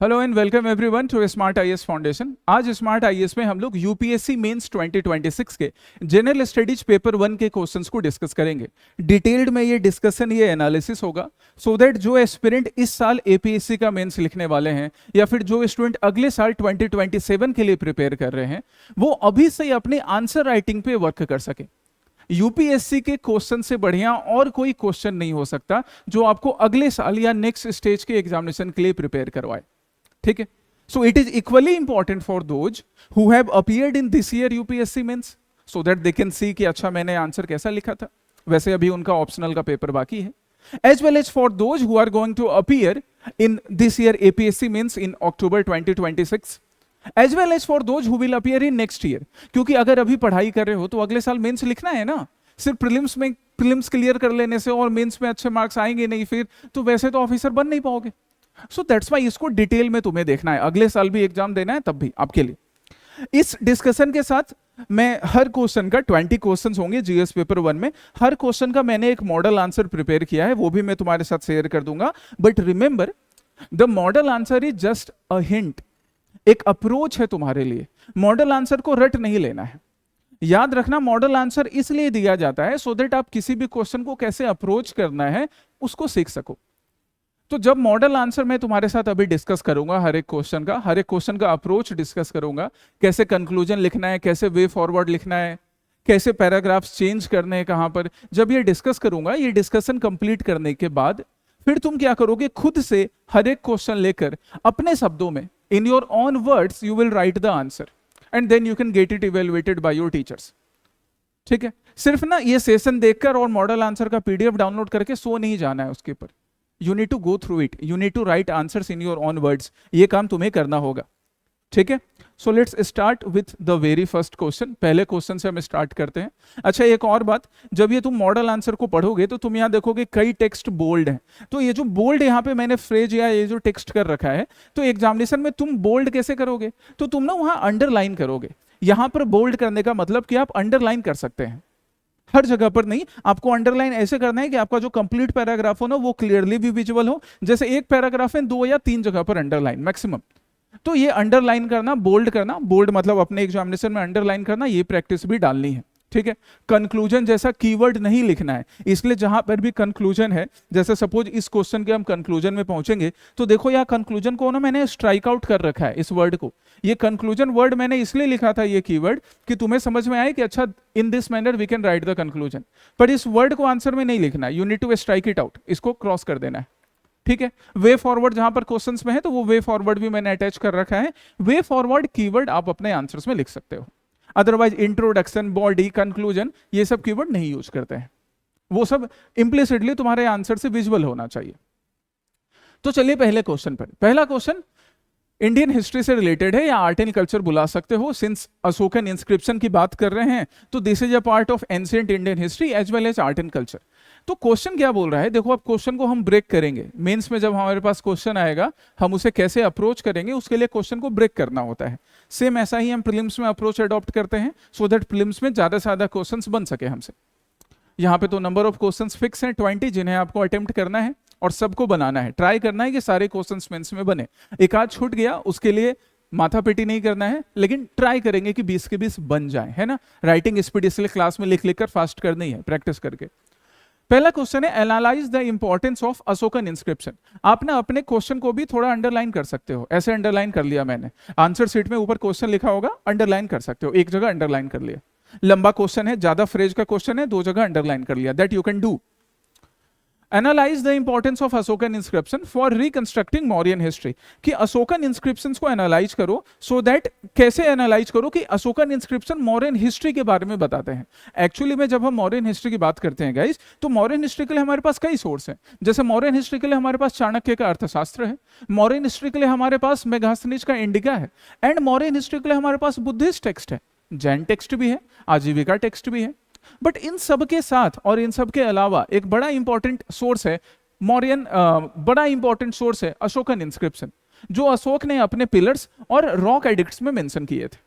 Hello and welcome everyone to Smart IAS foundation. आज Smart IAS में हम लोग यूपीएससी मेंस 2026 के जनरल स्टडीज पेपर 1 के क्वेश्चंस को डिस्कस करेंगे। डिटेल्ड में ये डिस्कशन, ये एनालिसिस होगा सो दैट जो एस्पिरेंट इस साल एपीएससी का मेंस लिखने वाले हैं या फिर जो स्टूडेंट अगले साल 2027 के लिए प्रिपेयर कर रहे हैं वो अभी से अपनी आंसर राइटिंग पे वर्क कर सके। यूपीएससी के क्वेश्चन से बढ़िया और कोई क्वेश्चन नहीं हो सकता जो आपको अगले साल या नेक्स्ट स्टेज के एग्जामिनेशन के लिए प्रिपेयर करवाए। ठीक है, so it is equally important for those who have appeared in this year UPSC mains so that they can see कि अच्छा मैंने आंसर कैसा लिखा था। वैसे अभी उनका ऑप्शनल का पेपर बाकी है, as well as for those who are going to appear in this year APSC mains in October 2026, as well as for those who will appear in next year. क्योंकि अगर अभी पढ़ाई कर रहे हो तो अगले साल मेंस लिखना है ना। सिर्फ प्रीलिम्स क्लियर कर लेने से और मेंस में अच्छे मार्क्स आएंगे नहीं फिर तो वैसे तो ऑफिसर बन नहीं पाओगे। सो दैट्स वाई इसको डिटेल में तुम्हें देखना है, अगले साल भी एग्जाम देना है तब भी आपके लिए। इस डिस्कशन के साथ मैं हर क्वेश्चन का 20 क्वेश्चंस होंगे जीएस पेपर 1 में, हर क्वेश्चन का मैंने एक मॉडल आंसर प्रिपेयर किया है, वो भी मैं तुम्हारे साथ शेयर कर दूंगा। But remember the model answer is just a hint, एक अप्रोच है तुम्हारे लिए। मॉडल आंसर को रट नहीं लेना है। याद रखना मॉडल आंसर इसलिए दिया जाता है सो दैट आप किसी भी क्वेश्चन को कैसे अप्रोच करना है उसको सीख सको। तो जब मॉडल आंसर मैं तुम्हारे साथ अभी डिस्कस करूंगा, हर एक क्वेश्चन का अप्रोच डिस्कस करूंगा, कैसे कंक्लूजन लिखना है, कैसे वे फॉरवर्ड लिखना है, कैसे पैराग्राफ्स चेंज करने हैं कहां पर, जब ये डिस्कस करूंगा, ये डिस्कशन कंप्लीट करने के बाद फिर तुम क्या करोगे, खुद से हर एक क्वेश्चन लेकर अपने शब्दों में in your own words you will write the answer and then you can get it evaluated by your teachers. ठीक है, सिर्फ ना ये सेशन देखकर और मॉडल आंसर का पीडीएफ डाउनलोड करके सो नहीं जाना है उसके ऊपर। You need to go through it. You need to write answers in your own words. ये काम तुम्हें करना होगा। ठीक है, so let's start with the very first question. पहले क्वेश्चन से हम स्टार्ट करते हैं। अच्छा, एक और बात, जब ये तुम मॉडल आंसर को पढ़ोगे तो तुम यहाँ देखोगे कई टेक्स्ट बोल्ड हैं। तो ये जो बोल्ड यहाँ पे मैंने फ्रेज या ये जो टेक्स्ट कर रखा है, तो एग्जामिनेशन में तुम बोल्ड कैसे करोगे, तो तुम ना वहां अंडरलाइन करोगे। यहां पर बोल्ड करने का मतलब कि आप अंडरलाइन कर सकते हैं, हर जगह पर नहीं। आपको अंडरलाइन ऐसे करना है कि आपका जो कंप्लीट पैराग्राफ हो ना वो क्लियरली भी विजुअल हो। जैसे एक पैराग्राफ में 2 या 3 जगह पर अंडरलाइन मैक्सिमम। तो ये अंडरलाइन करना, बोल्ड मतलब अपने एग्जामिनेशन में अंडरलाइन करना, ये प्रैक्टिस भी डालनी है। ठीक है, कंक्लूजन जैसा कीवर्ड नहीं लिखना है, इसलिए जहां पर भी कंक्लूजन है, जैसे सपोज इस क्वेश्चन के हम कंक्लूजन में पहुंचेंगे तो देखो यहाँ कंक्लूजन को ना मैंने स्ट्राइक आउट कर रखा है, इस वर्ड को। ये कंक्लूजन वर्ड मैंने इसलिए लिखा था ये कीवर्ड कि तुम्हें समझ में आए कि अच्छा in this manner we can write the conclusion, पर इस वर्ड को आंसर में नहीं लिखना है। You need to strike it out, इसको क्रॉस कर देना है। ठीक है, वे फॉरवर्ड जहां पर क्वेश्चंस में है तो वो वे फॉरवर्ड भी मैंने अटैच कर रखा है। वे फॉरवर्ड कीवर्ड आप अपने आंसर्स में लिख सकते हो, अदरवाइज इंट्रोडक्शन, बॉडी, कंक्लूजन ये सब कीवर्ड नहीं यूज करते हैं। वो सब इम्प्लिसिटली तुम्हारे आंसर से विजुअल होना चाहिए। तो चलिए पहले क्वेश्चन पर। पहला क्वेश्चन इंडियन हिस्ट्री से रिलेटेड है या आर्ट एंड कल्चर बुला सकते हो, सिंस अशोकन इंस्क्रिप्शन की बात कर रहे हैं तो this is a part of ancient Indian history as well as art and culture. तो क्वेश्चन क्या बोल रहा है, देखो अब क्वेश्चन को हम ब्रेक करेंगे। मेंस में जब हमारे पास क्वेश्चन आएगा हम उसे कैसे अप्रोच करेंगे, उसके लिए क्वेश्चन को ब्रेक करना होता है। सेम ऐसा ही हम प्रीलिम्स में अप्रोच अडॉप्ट करते हैं सो दैट प्रीलिम्स में ज्यादा से ज्यादा क्वेश्चन बन सके हमसे। यहाँ पे तो नंबर ऑफ क्वेश्चंस फिक्स हैं 20, जिन्हें आपको अटेम्प्ट करना है और सबको बनाना है। ट्राई करना है कि सारे क्वेश्चंस मेंस में बने। एक आध छूट गया उसके लिए माथा पेटी नहीं करना है, लेकिन ट्राई करेंगे कि 20 के 20 बन जाए, है ना। राइटिंग स्पीड इसलिए क्लास में लिख कर फास्ट करनी है, प्रैक्टिस करके। पहला क्वेश्चन है analyse the importance of Ashokan inscription. आप ना अपने क्वेश्चन को भी थोड़ा अंडरलाइन कर सकते हो। ऐसे अंडरलाइन कर लिया मैंने, आंसर शीट में ऊपर क्वेश्चन लिखा होगा, अंडरलाइन कर सकते हो, एक जगह अंडरलाइन कर लिया। लंबा क्वेश्चन है, ज्यादा फ्रेज का क्वेश्चन है, 2 जगह अंडरलाइन कर लिया, that you can do. Analyse the importance of Ashokan inscription for reconstructing Mauryan history, कि अशोकन इंस्क्रिप्शंस को एनालाइज करो सो दैट, कैसे एनालाइज करो कि अशोकन इंस्क्रिप्शन मौर्यन हिस्ट्री के बारे में बताते हैं। एक्चुअली में जब हम मौर्यन हिस्ट्री की बात करते हैं गाइस, तो मौर्यन हिस्ट्री के लिए हमारे पास कई सोर्स हैं। जैसे मौर्यन हिस्ट्री के लिए हमारे पास चाणक्य का अर्थशास्त्र है, मौर्यन हिस्ट्री के लिए हमारे पास मेगास्थनीज का इंडिका है, एंड मौर्यन हिस्ट्री के लिए हमारे पास बुद्धिस्ट टेक्स्ट है, जैन टेक्स्ट भी है, आजीविका टेक्स्ट भी है। बट इन सब के साथ और इन सब के अलावा एक बड़ा इंपॉर्टेंट सोर्स है बड़ा इंपॉर्टेंट सोर्स है अशोकन इंस्क्रिप्शन, जो अशोक ने अपने पिलर्स और रॉक एडिक्ट्स में मेंशन किए थे।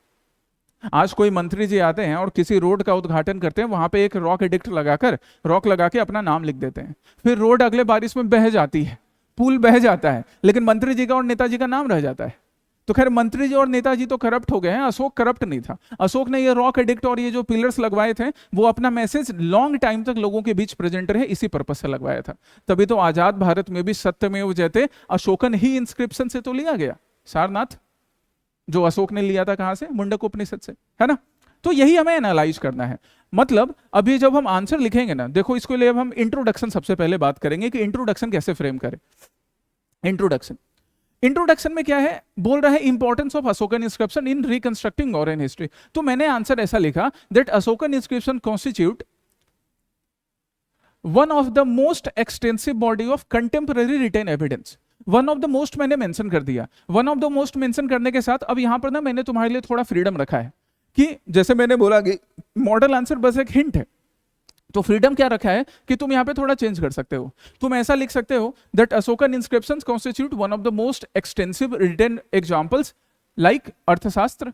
आज कोई मंत्री जी आते हैं और किसी रोड का उद्घाटन करते हैं, वहां पे एक रॉक एडिक्ट लगाकर, रॉक लगा के अपना नाम लिख देते हैं, फिर रोड अगले बारिश में बह जाती है, पुल बह जाता है लेकिन मंत्री जी का और नेताजी का नाम रह जाता है। तो खैर मंत्री जी और नेताजी तो करप्ट हो गए हैं, अशोक करप्ट नहीं था। अशोक ने ये रॉक एडिक्ट और ये जो पिलर्स लगवाए थे वो अपना मैसेज लॉन्ग टाइम तक लोगों के बीच प्रेजेंट रहे, इसी पर्पज से लगवाया था। तभी तो आजाद भारत में भी सत्यमेव जयते अशोकन ही इंस्क्रिप्शन से तो लिया गया, सारनाथ जो अशोक ने लिया था कहां से, मुंडक उपनिषद से, है ना। तो यही हमें एनालाइज करना है। मतलब अभी जब हम आंसर लिखेंगे ना, देखो इसके लिए अब हम इंट्रोडक्शन सबसे पहले बात करेंगे कि इंट्रोडक्शन कैसे फ्रेम करें। इंट्रोडक्शन में क्या है, बोल रहा है importance of Ashokan inscription in reconstructing Mauryan history. तो मैंने आंसर ऐसा लिखा that Ashokan inscription constitute one of the most extensive body of contemporary written evidence. One of the most मैंने मेंशन कर दिया। One of the most mention करने के साथ अब यहां पर ना मैंने तुम्हारे लिए थोड़ा फ्रीडम रखा है कि जैसे मैंने बोला कि मॉडल आंसर बस एक हिंट है, तो फ्रीडम क्या रखा है कि तुम यहां पे थोड़ा चेंज कर सकते हो। तुम ऐसा लिख सकते हो that Ashokan inscriptions constitute one of the most extensive written examples like Arthashastra,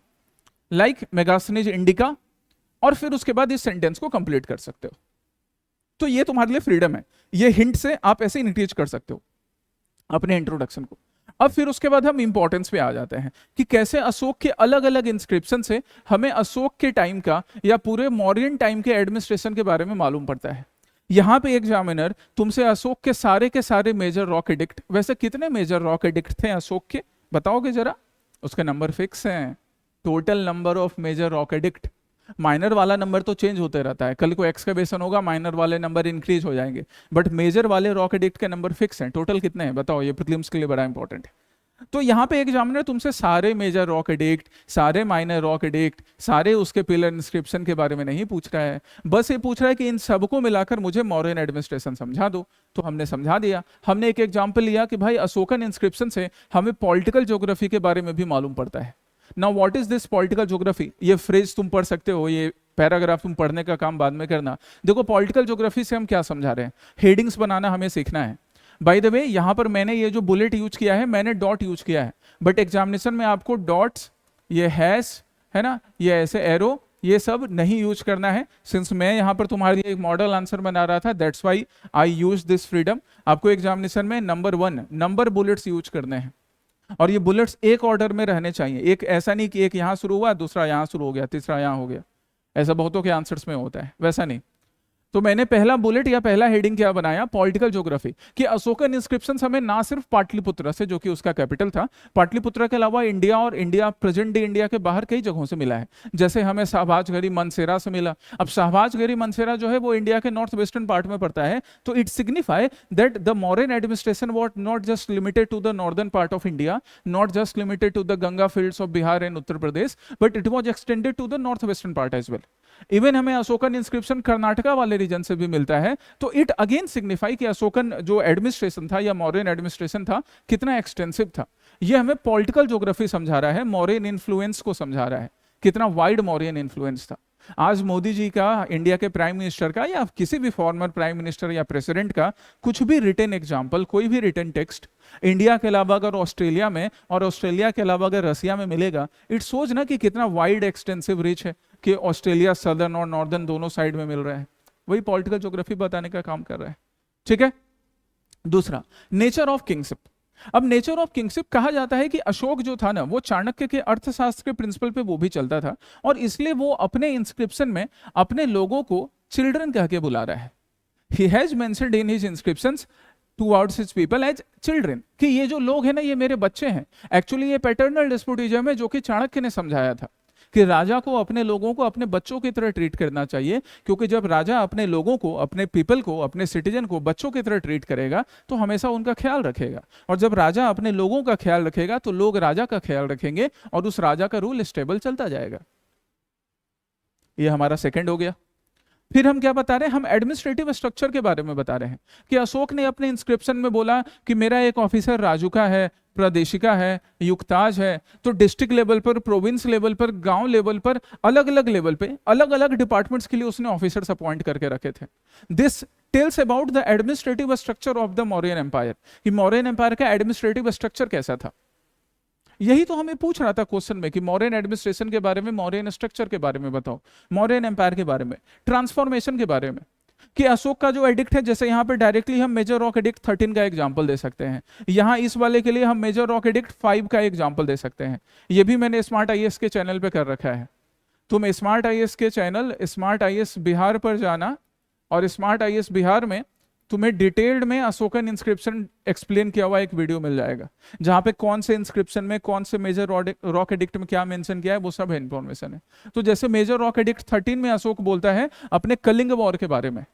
like Megasthenes Indica, और फिर उसके बाद इस सेंटेंस को कंप्लीट कर सकते हो। तो ये तुम्हारे लिए फ्रीडम है, ये हिंट से आप ऐसे इंक्रीज कर सकते हो अपने इंट्रोडक्शन को। अब फिर उसके बाद हम इंपॉर्टेंस पे आ जाते हैं कि कैसे अशोक के अलग अलग इंस्क्रिप्शन से हमें अशोक के टाइम का या पूरे मौर्यन टाइम के एडमिनिस्ट्रेशन के बारे में मालूम पड़ता है। यहां पे एग्जामिनर तुमसे अशोक के सारे मेजर रॉक एडिक्ट, वैसे कितने मेजर रॉक एडिक्ट थे अशोक के बताओगे जरा, उसके नंबर फिक्स हैं। Total number of major rock edict, minor वाला नंबर तो चेंज होते रहता है, कल को एक्सकवेशन होगा माइनर वाले नंबर इंक्रीज हो जाएंगे, बट मेजर वाले रॉक एडिक्ट के नंबर फिक्स हैं। टोटल कितने हैं बताओ, ये प्रीलिम्स के लिए बड़ा इंपॉर्टेंट है। तो यहाँ पे एग्जामिनर तुमसे सारे मेजर रॉक एडिक्ट, सारे माइनर रॉक एडिक्ट, सारे उसके पिलर इंस्क्रिप्शन के बारे में नहीं पूछ रहा है, बस ये पूछ रहा है कि इन सबको मिलाकर मुझे मौर्यन एडमिनिस्ट्रेशन समझा दो। तो हमने समझा दिया। हमने एक एग्जाम्पल लिया कि भाई अशोकन इंस्क्रिप्शन से हमें पॉलिटिकल ज्योग्राफी के बारे में भी मालूम पड़ता है। Now what is this political geography, ये फ्रेज तुम पढ़ सकते हो, ये पैराग्राफ तुम पढ़ने का काम बाद में करना। देखो पॉलिटिकल ज्योग्राफी से हम क्या समझा रहे हैं, हेडिंग्स बनाना हमें सीखना है। बाय द वे यहां पर मैंने ये जो बुलेट यूज किया है, मैंने डॉट यूज किया है, बट एग्जामिनेशन में आपको डॉट्स, ये हैश है ना, ये ऐसे एरो, ये सब नहीं यूज करना है। सिंस मैं यहाँ पर तुम्हारे लिए एक मॉडल आंसर बना रहा था, that's why I use this freedom. आपको एग्जामिनेशन में नंबर 1 नंबर बुलेट्स यूज करने हैं, और ये बुलेट्स एक ऑर्डर में रहने चाहिए। एक ऐसा नहीं कि एक यहाँ शुरू हुआ, दूसरा यहाँ शुरू हो गया, तीसरा यहाँ हो गया, ऐसा बहुतों के आंसर्स में होता है, वैसा नहीं। तो मैंने पहला बुलेट या पहला हेडिंग क्या बनाया, पॉलिटिकल ज्योग्राफी, कि अशोकन इंस्क्रिप्शंस हमें ना सिर्फ पाटलिपुत्र से, जो कि उसका कैपिटल था, पाटलिपुत्र के अलावा इंडिया और इंडिया प्रेजेंट डे इंडिया के बाहर कई जगहों से मिला है। जैसे हमें शाहबाजगढ़ी मनसेरा से मिला। अब शाहबाजगढ़ी मनसेरा जो है वो इंडिया के नॉर्थ वेस्टर्न पार्ट में पड़ता है, तो it signify that the Mauryan administration was not just limited to the northern part of India, not just limited to the Ganga fields of Bihar and Uttar Pradesh, but it was extended to the north western part as well. Even हमें Ashokan inscription Karnataka वाले reason से भी मिलता है। तो it again signify कि अशोकन जो administration था या मौर्यन एडमिनिस्ट्रेशन था कितना एक्सटेंसिव था। ये हमें पॉलिटिकल ज्योग्राफी समझा रहा है, मौर्यन इन्फ्लुएंस को समझा रहा है, कितना वाइड मौर्यन इन्फ्लुएंस था। आज मोदी जी का, इंडिया के प्राइम मिनिस्टर का, या किसी भी फॉर्मर प्राइम मिनिस्टर या प्रेसिडेंट का कुछ भी रिटन एग्जाम्पल, कोई भी रिटन टेक्स्ट इंडिया के अलावा अगर ऑस्ट्रेलिया में, और ऑस्ट्रेलिया के अलावा अगर रसिया में मिलेगा, इट सोच ना कि कितना वाइड एक्सटेंसिव रिच है, कि ऑस्ट्रेलिया सदर्न और नॉर्दर्न दोनों साइड में मिल रहा है। वही पॉलिटिकल ज्योग्राफी बताने का काम कर रहा है। ठीक है। दूसरा, नेचर ऑफ किंगशिप। अब नेचर ऑफ किंगशिप कहा जाता है कि अशोक जो था ना, वो चाणक्य के अर्थशास्त्र के प्रिंसिपल पे वो भी चलता था, और इसलिए वो अपने इंस्क्रिप्शन में अपने लोगों को चिल्ड्रन कह के बुला रहा है। He has mentioned in his inscriptions towards his people as children, कि ये जो लोग हैं ना, ये मेरे बच्चे हैं। एक्चुअली ये पैटर्नल डिस्पोटिज्म है, जो कि चाणक्य ने समझाया था कि राजा को अपने लोगों को अपने बच्चों की तरह ट्रीट करना चाहिए, क्योंकि जब राजा अपने लोगों को, अपने पीपल को, अपने सिटीजन को बच्चों की तरह ट्रीट करेगा तो हमेशा उनका ख्याल रखेगा, और जब राजा अपने लोगों का ख्याल रखेगा तो लोग राजा का ख्याल रखेंगे, और उस राजा का रूल स्टेबल चलता जाएगा। ये हमारा सेकंड हो गया। फिर हम क्या बता रहे हैं, हम एडमिनिस्ट्रेटिव स्ट्रक्चर के बारे में बता रहे हैं कि अशोक ने अपने इंस्क्रिप्शन में बोला कि मेरा एक ऑफिसर राजुका है, प्रादेशिका है, युक्ताज है। तो डिस्ट्रिक्ट लेवल पर, प्रोविंस लेवल पर, गांव लेवल पर, अलग अलग लेवल पे अलग अलग डिपार्टमेंट्स के लिए उसने ऑफिसर्स अपॉइंट करके रखे थे। This tells about the administrative structure of the Mauryan empire, कि मौर्यन एम्पायर का एडमिनिस्ट्रेटिव स्ट्रक्चर कैसा था। यही तो हमें पूछ रहा था क्वेश्चन में कि मौर्यन एडमिनिस्ट्रेशन के बारे में, मौर्यन स्ट्रक्चर के बारे में बताओ, मौर्यन एम्पायर के बारे में, ट्रांसफॉर्मेशन के बारे में। कि अशोक का जो एडिक्ट है, जैसे यहाँ पे डायरेक्टली हम मेजर रॉक एडिक्ट 13 का एग्जांपल दे सकते हैं, यहाँ इस वाले के लिए हम मेजर रॉक एडिक्ट 5 का एग्जांपल दे सकते हैं। ये भी मैंने स्मार्ट आईएएस के चैनल पे कर रखा है। तुम स्मार्ट आईएएस के चैनल स्मार्ट आईएएस बिहार पर जाना, और स्मार्ट आईएएस बिहार में तुम्हें डिटेल्ड में अशोकन इंस्क्रिप्शन एक्सप्लेन किया हुआ एक वीडियो मिल जाएगा, जहां पे कौन से इंस्क्रिप्शन में कौन से मेजर रॉक एडिक्ट में क्या मेंशन किया है, वो सब इंफॉर्मेशन है। तो जैसे मेजर रॉक एडिक्ट 13 में अशोक बोलता है अपने कलिंग वॉर के बारे में।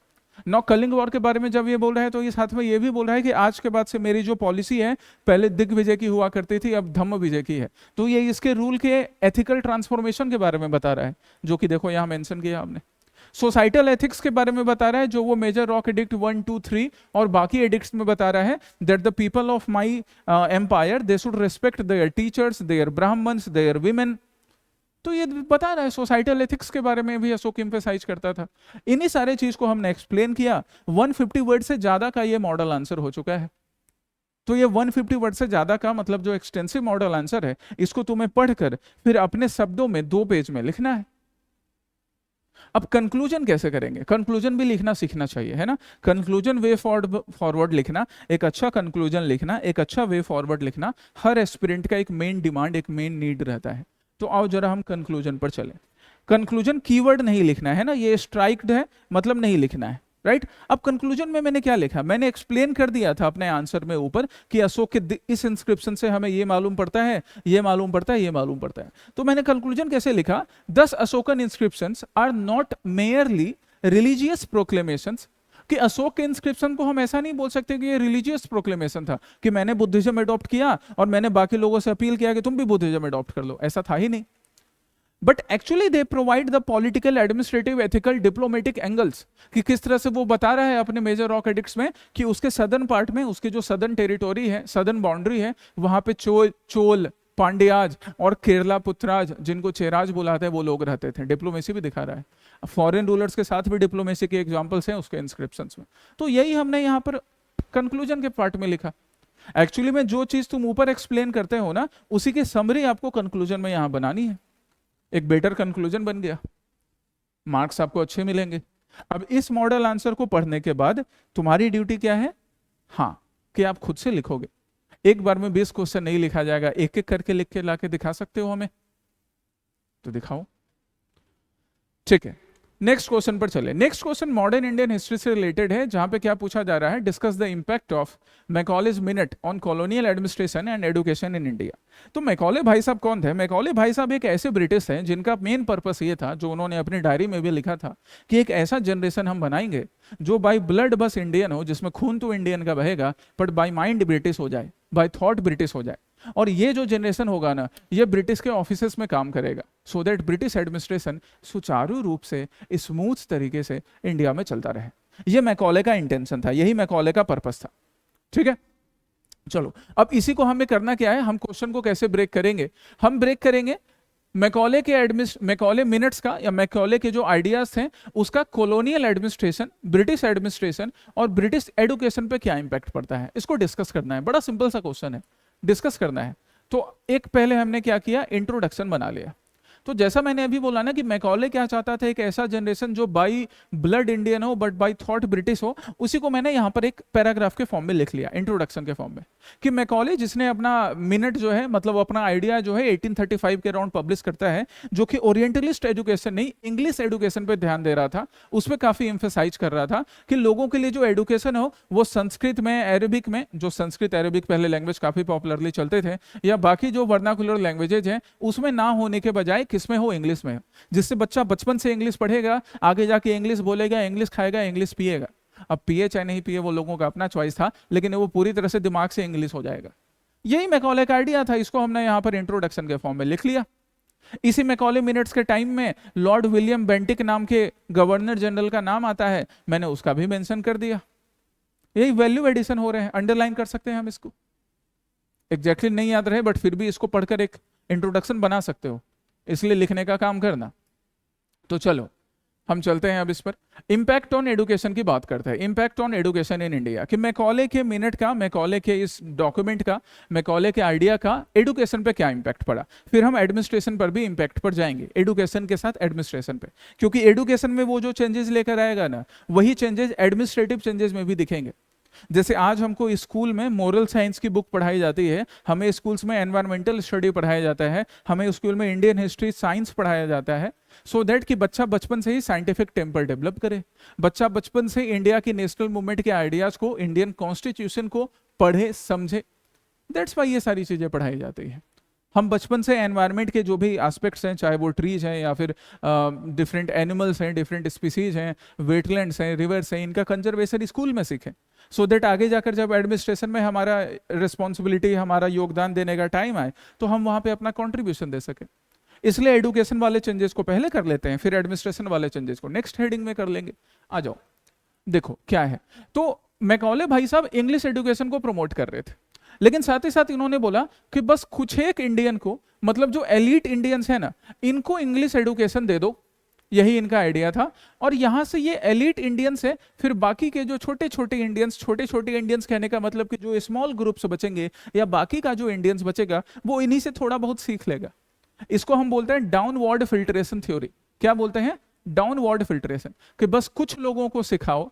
नौ कलिंग वॉर के बारे में जब ये बोल रहा है, तो ये साथ में ये भी बोल रहा है कि आज के बाद से मेरी जो पॉलिसी है, पहले दिग्विजय की हुआ करती थी, अब धम्म विजय की है। तो ये इसके रूल के एथिकल ट्रांसफॉर्मेशन के बारे में बता रहा है, जो कि देखो यहाँ मेंशन किया हमने। सोसाइटल एथिक्स के बारे में बता रहा है, जो वो मेजर रॉक एडिक्ट 1, 2, 3 और बाकी एडिक्ट्स में बता रहा है, that the people of my empire they should respect their teachers, their brahmins, their women. तो ये बता रहा है, सोसाइटल एथिक्स के बारे में भी अशोक एम्फेसाइज करता था। इन्हीं सारे चीज को हमने एक्सप्लेन किया। 150 वर्ड से ज्यादा का ये मॉडल आंसर हो चुका है। तो ये 150 वर्ड से ज्यादा का मतलब जो एक्सटेंसिव मॉडल आंसर है, इसको तुम्हें पढ़कर फिर अपने शब्दों में 2 पेज में लिखना है। अब कंक्लूजन कैसे करेंगे? कंक्लूजन भी लिखना सीखना चाहिए, है ना। कंक्लूजन वे फॉरवर्ड लिखना, एक अच्छा कंक्लूजन लिखना, एक अच्छा वे फॉरवर्ड लिखना, हर एस्पिरेंट का एक मेन डिमांड, एक मेन नीड रहता है। तो आओ जरा हम कंक्लूजन पर चलें। कंक्लूजन कीवर्ड नहीं लिखना है ना, ये स्ट्राइक्ड है, मतलब नहीं लिखना है, राइट। अब कंक्लूजन में मैंने क्या लिखा, मैंने एक्सप्लेन कर दिया था अपने आंसर में ऊपर कि अशोक के इस इंस्क्रिप्शन से हमें ये मालूम पड़ता है, ये मालूम पड़ता है, ये मालूम पड़ता है। तो मैंने कंक्लूजन कैसे लिखा, 10 Ashokan inscriptions are not merely religious proclamations. कि अशोक के इंस्क्रिप्शन को हम ऐसा नहीं बोल सकते कि ये रिलीजियस प्रोक्लेमेशन था, कि मैंने बुद्धिज्म अडॉप्ट किया और मैंने बाकी लोगों से अपील किया कि तुम भी बुद्धिज्म अडॉप्ट कर लो, ऐसा था ही नहीं। But actually they provide the political, administrative, ethical, diplomatic angles, कि किस तरह से वो बता रहा है अपने मेजर रॉक एडिक्ट्स में कि उसके सदर्न पार्ट में, उसके जो सदर्न टेरिटोरी है, सदर्न बाउंड्री है, वहां पे चोल, पांड्याज और केरला पुत्राज, जिनको चेराज बुलाते हैं, वो लोग रहते थे। डिप्लोमेसी भी दिखा रहा है, फॉरेन रूलर्स के साथ भी डिप्लोमेसी के एग्जांपल्स हैं उसके इंस्क्रिप्शंस में। तो यही हमने यहाँ पर कंक्लूजन के पार्ट में लिखा। एक्चुअली में जो चीज तुम ऊपर एक्सप्लेन करते हो ना, उसी की समरी आपको कंक्लूजन में यहाँ बनानी है। एक बेटर कंक्लूजन बन गया, मार्क्स आपको अच्छे मिलेंगे। अब इस मॉडल आंसर को पढ़ने के बाद तुम्हारी ड्यूटी क्या है, हाँ, कि आप खुद से लिखोगे। एक बार में 20 क्वेश्चन नहीं लिखा जाएगा, एक एक करके लिख के लाके दिखा सकते हो हमें, तो दिखाओ, ठीक है। नेक्स्ट क्वेश्चन पर चले। Next question modern Indian history से रिलेटेड है, जहां पे क्या पूछा जा रहा है, discuss the impact of Macaulay's minute on colonial administration and education in India. तो मैकॉले भाई साहब कौन थे? मैकॉले भाई साहब एक ऐसे ब्रिटिश हैं जिनका मेन पर्पस ये था, जो उन्होंने अपनी डायरी में भी लिखा था, कि एक ऐसा जनरेशन हम बनाएंगे जो बाय ब्लड बस इंडियन हो, जिसमें खून तो इंडियन का बहेगा, बट बाय माइंड ब्रिटिश हो जाए, बाय थॉट ब्रिटिश हो जाए। और ये जो जनरेशन होगा ना, ये ब्रिटिश के ऑफिसेस में काम करेगा, सो दैट ब्रिटिश एडमिनिस्ट्रेशन सुचारू रूप से, स्मूथ तरीके से इंडिया में चलता रहे। ये मैकॉले का इंटेंशन था, यही मैकॉले का पर्पस था, ठीक है। चलो, अब इसी को हमें करना क्या है, हम क्वेश्चन को कैसे ब्रेक करेंगे? हम ब्रेक करेंगे मैकॉले के मैकॉले मिनट्स का, या मैकॉले के जो आइडियाज थे उसका कॉलोनियल एडमिनिस्ट्रेशन, ब्रिटिश एडमिनिस्ट्रेशन और ब्रिटिश एडुकेशन पे क्या इंपैक्ट पड़ता है, इसको डिस्कस करना है। बड़ा सिंपल सा क्वेश्चन है, डिस्कस करना है। तो एक पहले हमने क्या किया, इंट्रोडक्शन बना लिया। तो जैसा मैंने अभी बोला ना कि मैकॉले क्या चाहता था, एक ऐसा जनरेशन जो बाई ब्लड इंडियन हो बट बाई थॉट ब्रिटिश हो, उसी को मैंने यहाँ पर एक पैराग्राफ के फॉर्म में लिख लिया, इंट्रोडक्शन के फॉर्म में, कि मैकॉले जिसने अपना मिनट जो है, मतलब अपना आइडिया जो है 1835 के अराउंड पब्लिश करता है, जो कि ओरिएंटलिस्ट एजुकेशन नहीं, इंग्लिश एजुकेशन पर ध्यान दे रहा था, उस पर काफी एम्फेसाइज कर रहा था कि लोगों के लिए जो एजुकेशन हो वो संस्कृत में, अरेबिक में, जो संस्कृत अरेबिक पहले लैंग्वेज काफी पॉपुलरली चलते थे, या बाकी जो वर्नाकुलर लैंग्वेजेज हैं उसमें ना होने के बजाय किसमें हो, इंग्लिश में, जिससे बच्चा बचपन से इंग्लिश पढ़ेगा, आगे जाके इंग्लिश बोलेगा, इंग्लिश खाएगा, इंग्लिश पिएगा। अब पिए चाहे नहीं पिए वो लोगों का अपना चॉइस था, लेकिन वो पूरी तरह से दिमाग से इंग्लिश हो जाएगा। यही मैकॉले का आइडिया था, इसको हमने यहां पर इंट्रोडक्शन के फॉर्म में लिख लिया। इसी मैकॉले मिनट्स के टाइम में लॉर्ड विलियम बेंटिक नाम के गवर्नर जनरल का नाम आता है, मैंने उसका भी मेंशन कर दिया। यही वैल्यू एडिशन हो रहे हैं, अंडरलाइन कर सकते हैं हम इसको, एग्जैक्टली नहीं याद रहे बट फिर भी इसको पढ़कर एक इंट्रोडक्शन बना सकते हो, इसलिए लिखने का काम करना। तो चलो हम चलते हैं अब इस पर। इम्पैक्ट ऑन एडुकेशन की बात करते हैं। Impact on education in India, कि मैकॉले के मिनट का, मैकॉले के इस डॉक्यूमेंट का, मैकॉले के आइडिया का एडुकेशन पे क्या इम्पैक्ट पड़ा। फिर हम एडमिनिस्ट्रेशन पर भी इम्पैक्ट पर जाएंगे, एडुकेशन के साथ एडमिनिस्ट्रेशन पे, क्योंकि एडुकेशन में वो जो चेंजेस लेकर आएगा ना, वही चेंजेस एडमिनिस्ट्रेटिव चेंजेस में भी दिखेंगे। जैसे आज हमको स्कूल में मोरल साइंस की बुक पढ़ाई जाती है, हमें स्कूल्स में एनवायरमेंटल स्टडी पढ़ाया जाता है, हमें स्कूल में इंडियन हिस्ट्री साइंस पढ़ाया जाता है, सो दैट कि बच्चा बचपन से ही साइंटिफिक टेम्पर डेवलप करे, बच्चा बचपन से इंडिया की नेशनल मूवमेंट के आइडियाज को, इंडियन कॉन्स्टिट्यूशन को पढ़े समझे। दैट्स वाई ये सारी चीजें पढ़ाई जाती है। हम बचपन से एनवायरनमेंट के जो भी एस्पेक्ट्स हैं, चाहे वो ट्रीज हैं या फिर डिफरेंट एनिमल्स हैं, डिफरेंट स्पीसीज हैं, वेटलैंड्स हैं, रिवर्स हैं, इनका कंजर्वेशन स्कूल में सीखें, सो दैट आगे जाकर जब एडमिनिस्ट्रेशन में हमारा रिस्पॉन्सिबिलिटी, हमारा योगदान देने का टाइम आए तो हम वहाँ पे अपना कॉन्ट्रीब्यूशन दे सकें। इसलिए एडुकेशन वाले चेंजेस को पहले कर लेते हैं, फिर एडमिनिस्ट्रेशन वाले चेंजेस को नेक्स्ट हेडिंग में कर लेंगे। आ जाओ, देखो क्या है। तो मैकॉले भाई साहब इंग्लिश एडुकेशन को प्रमोट कर रहे थे, लेकिन साथ ही साथ इन्होंने बोला कि बस कुछ एक इंडियन को, मतलब जो एलीट इंडियंस है ना, इनको इंग्लिश एडुकेशन दे दो, यही इनका आइडिया था। और यहां से ये एलीट इंडियंस है, फिर बाकी के जो छोटे छोटे इंडियंस कहने का मतलब कि जो स्मॉल ग्रुप्स बचेंगे या बाकी का जो इंडियंस बचेगा, वो इन्हीं से थोड़ा बहुत सीख लेगा। इसको हम बोलते हैं डाउनवर्ड फिल्ट्रेशन थ्योरी। क्या बोलते हैं? डाउनवर्ड फिल्ट्रेशन, कि बस कुछ लोगों को सिखाओ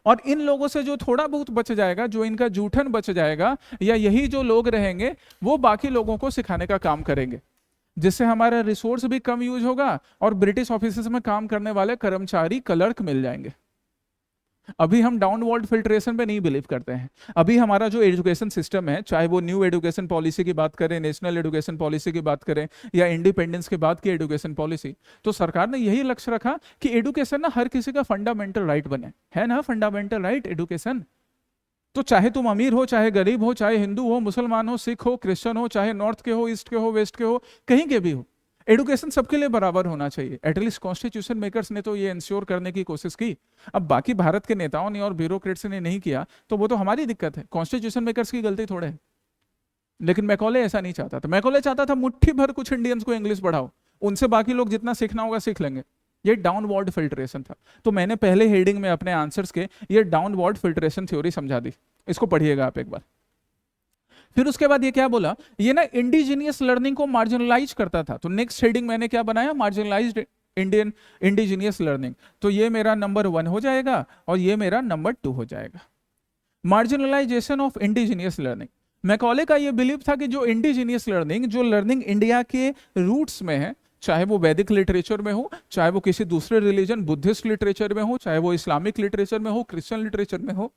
और इन लोगों से जो थोड़ा बहुत बच जाएगा, जो इनका जूठन बच जाएगा, या यही जो लोग रहेंगे वो बाकी लोगों को सिखाने का काम करेंगे, जिससे हमारा रिसोर्स भी कम यूज होगा और ब्रिटिश ऑफिसेस में काम करने वाले कर्मचारी, क्लर्क मिल जाएंगे। अभी हम डाउनवर्ड फिल्ट्रेशन पे नहीं बिलीव करते हैं। अभी हमारा जो एजुकेशन सिस्टम है, चाहे वो न्यू एजुकेशन पॉलिसी की बात करें, नेशनल एजुकेशन पॉलिसी की बात करें, या इंडिपेंडेंस के बाद की एजुकेशन पॉलिसी, तो सरकार ने यही लक्ष्य रखा कि एजुकेशन ना हर किसी का फंडामेंटल राइट बने, है ना, फंडामेंटल राइट एजुकेशन। तो चाहे तुम अमीर हो, चाहे गरीब हो, चाहे हिंदू हो, मुसलमान हो, सिख हो, क्रिश्चियन हो, चाहे नॉर्थ के हो, ईस्ट के हो, वेस्ट के हो, कहीं के भी हो, एडुकेशन सबके लिए बराबर होना चाहिए। एटलीस्ट कॉन्स्टिट्यूशन मेकर्स ने तो ये इंश्योर करने की कोशिश की। अब बाकी भारत के नेताओं ने और ब्यूरोक्रेट्स ने नहीं किया तो वो तो हमारी दिक्कत है, कॉन्स्टिट्यूशन मेकर्स की गलती थोड़े है। लेकिन मैकॉले ऐसा नहीं चाहता था। मैकॉले चाहता था मुट्ठी भर कुछ इंडियंस को इंग्लिश पढ़ाओ, उनसे बाकी लोग जितना सीखना होगा सीख लेंगे। ये डाउनवर्ड फिल्ट्रेशन था। तो मैंने पहले हेडिंग में अपने आंसर्स के ये डाउनवर्ड फिल्ट्रेशन थ्योरी समझा दी, इसको पढ़िएगा आप एक बार। फिर उसके बाद ये क्या बोला, ये ना इंडिजीनियस लर्निंग को मार्जिनलाइज करता था। तो नेक्स्ट हेडिंग मैंने क्या बनाया, मार्जिनलाइज्ड इंडियन इंडिजीनियस लर्निंग। तो ये मेरा नंबर 1 हो जाएगा और ये मेरा नंबर 2 हो जाएगा। Marginalisation of indigenous learning, Macaulay का ये बिलीव था कि जो इंडिजीनियस लर्निंग, जो लर्निंग इंडिया के रूट्स में है, चाहे वो वैदिक लिटरेचर में हो, चाहे वो किसी दूसरे रिलीजन बुद्धिस्ट लिटरेचर में हो, चाहे वो इस्लामिक लिटरेचर में हो, क्रिश्चियन लिटरेचर में हो,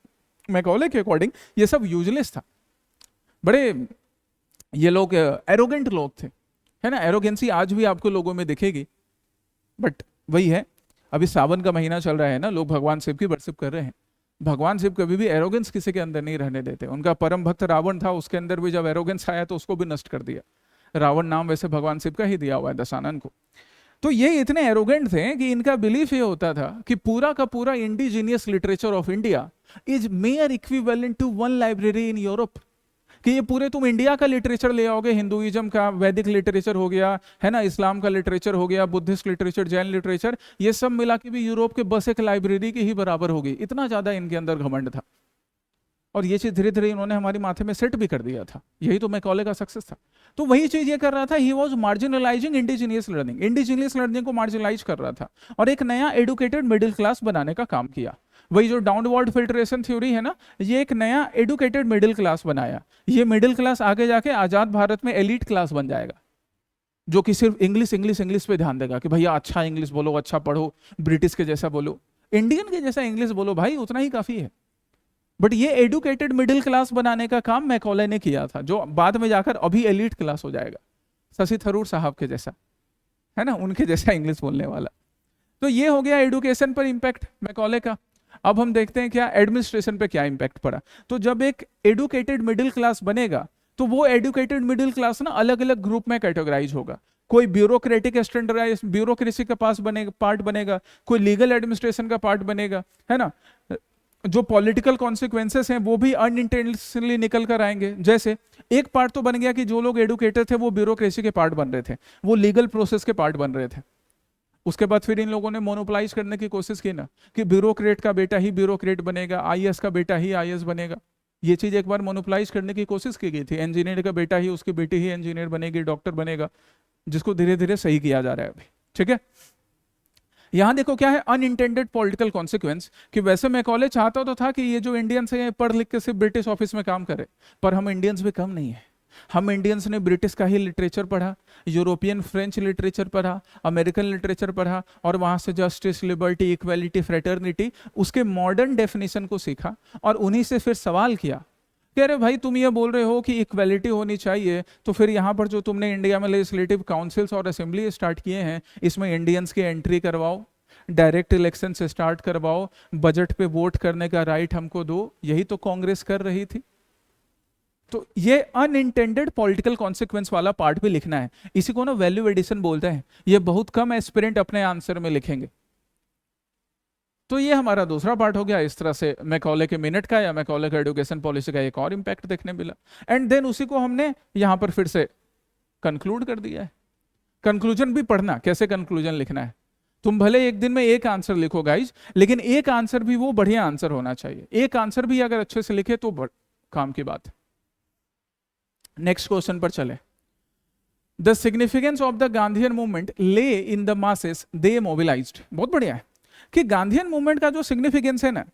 मैकॉले के अकॉर्डिंग ये सब यूजलेस था। बड़े ये लोग एरोगेंट लोग थे, है ना। एरोगेंसी आज भी आपको लोगों में दिखेगी, बट वही है। अभी सावन का महीना चल रहा है ना, लोग भगवान शिव की वर्शिप कर रहे हैं। भगवान शिव कभी भी एरोगेंस किसी के अंदर नहीं रहने देते। उनका परम भक्त रावण था, उसके अंदर भी जब एरोगेंस आया तो उसको भी नष्ट कर दिया। रावण नाम वैसे भगवान शिव का ही दिया हुआ है दशानन को। तो ये इतने एरोगेंट थे कि इनका बिलीफ ये होता था कि पूरा का पूरा indigenous literature of India is mere equivalent to 1 library in Europe. कि ये पूरे तुम इंडिया का लिटरेचर ले आओगे, हिंदुइज्म का वैदिक लिटरेचर हो गया, है ना, इस्लाम का लिटरेचर हो गया, बुद्धिस्ट लिटरेचर, जैन लिटरेचर, ये सब मिला के भी यूरोप के बस एक लाइब्रेरी की ही बराबर होगी। इतना ज्यादा इनके अंदर घमंड था। और ये चीज धीरे धीरे इन्होंने हमारे माथे में सेट भी कर दिया था। यही तो मैकॉले का सक्सेस था। तो वही चीज ये कर रहा था, he was marginalising indigenous learning, indigenous learning को मार्जिनलाइज कर रहा था और एक नया एडुकेटेड मिडिल क्लास बनाने का काम किया। वही जो डाउनवर्ड फिल्ट्रेशन थ्योरी है ना, ये एक नया एडुकेटेड मिडिल क्लास बनाया। ये मिडिल क्लास आगे जाके आजाद भारत में एलीट क्लास बन जाएगा, जो कि सिर्फ इंग्लिश इंग्लिश इंग्लिश पे ध्यान देगा कि भैया अच्छा इंग्लिश बोलो, अच्छा पढ़ो, ब्रिटिश के जैसा बोलो, इंडियन के जैसा इंग्लिश बोलो भाई, उतना ही काफी है। बट ये एडुकेटेड मिडिल क्लास बनाने का काम मैकॉले ने किया था, जो बाद में जाकर अभी एलीट क्लास हो जाएगा, शशि थरूर साहब के जैसा, है ना, उनके जैसा इंग्लिश बोलने वाला। तो ये हो गया एडुकेशन पर इंपैक्ट मैकॉले का। अब हम देखते हैं क्या एडमिनिस्ट्रेशन पे क्या इंपैक्ट पड़ा। तो जब एक एडुकेटेड मिडिल क्लास बनेगा तो वो एडुकेटेड मिडिल क्लास ना अलग अलग ग्रुप में कैटेगराइज होगा। कोई ब्यूरोक्रेटिक स्टैंडर्डाइज ब्यूरोक्रेसी का पास बनेगा, पार्ट बनेगा, कोई लीगल एडमिनिस्ट्रेशन का पार्ट बनेगा, है ना। जो पॉलिटिकल कॉन्सिक्वेंसेस हैं वो भी अनइंटेंशनली निकल कर आएंगे। जैसे एक पार्ट तो बन गया कि जो लोग एडुकेटेड थे वो ब्यूरोक्रेसी के पार्ट बन रहे थे, वो लीगल प्रोसेस के पार्ट बन रहे थे। उसके बाद फिर इन लोगों ने मोनोपोलाइज करने की कोशिश की ना, कि ब्यूरोक्रेट का बेटा ही ब्यूरोक्रेट बनेगा, आईएएस का बेटा ही आईएएस बनेगा। ये चीज एक बार मोनोपोलाइज करने की कोशिश की गई थी। इंजीनियर का बेटा ही, उसकी बेटी ही इंजीनियर बनेगी, डॉक्टर बनेगा, जिसको धीरे धीरे सही किया जा रहा है अभी। ठीक है, यहां देखो क्या है अनइंटेंडेड पॉलिटिकल कॉन्सिक्वेंस, कि वैसे मैकॉले चाहता तो था कि ये जो इंडियंस हैं पढ़ लिख के सिर्फ ब्रिटिश ऑफिस में काम करे, पर हम इंडियंस भी कम नहीं है। हम इंडियंस ने ब्रिटिश का ही लिटरेचर पढ़ा, यूरोपियन फ्रेंच लिटरेचर पढ़ा, अमेरिकन लिटरेचर पढ़ा, और वहां से जस्टिस, लिबर्टी, इक्वेलिटी, फ्रेटर्निटी, उसके मॉडर्न डेफिनेशन को सीखा, और उन्हीं से फिर सवाल किया कि अरे भाई तुम ये बोल रहे हो कि इक्वेलिटी होनी चाहिए, तो फिर यहाँ पर जो तुमने इंडिया में लेजिस्लेटिव काउंसिल्स और असेंबली स्टार्ट किए हैं, इसमें इंडियंस की एंट्री करवाओ, डायरेक्ट इलेक्शन से स्टार्ट करवाओ, बजट पे वोट करने का राइट हमको दो। यही तो कांग्रेस कर रही थी। तो ये अनइंटेंडेड पॉलिटिकल कॉन्सिक्वेंस वाला पार्ट भी लिखना है, इसी को ना वैल्यू एडिशन बोलते हैं। ये बहुत कम एस्पिरेंट अपने आंसर में लिखेंगे। तो ये हमारा दूसरा पार्ट हो गया। इस तरह से मैकॉले के मिनट का या मैकॉले का एजुकेशन पॉलिसी का एक और इम्पैक्ट देखने मिला, एंड देन उसी को हमने यहां पर फिर से कंक्लूड कर दिया है। कंक्लूजन भी पढ़ना, कैसे कंक्लूजन लिखना है। तुम भले एक दिन में एक आंसर लिखो गाइज, लेकिन एक आंसर भी वो बढ़िया आंसर होना चाहिए। एक आंसर भी अगर अच्छे से लिखे तो काम की बात है। नेक्स्ट क्वेश्चन पर चले। The significance of the Gandhian movement lay in the masses they mobilised. बहुत बढ़िया है कि गांधीयन मूवमेंट का जो सिग्निफिकेंस है ना,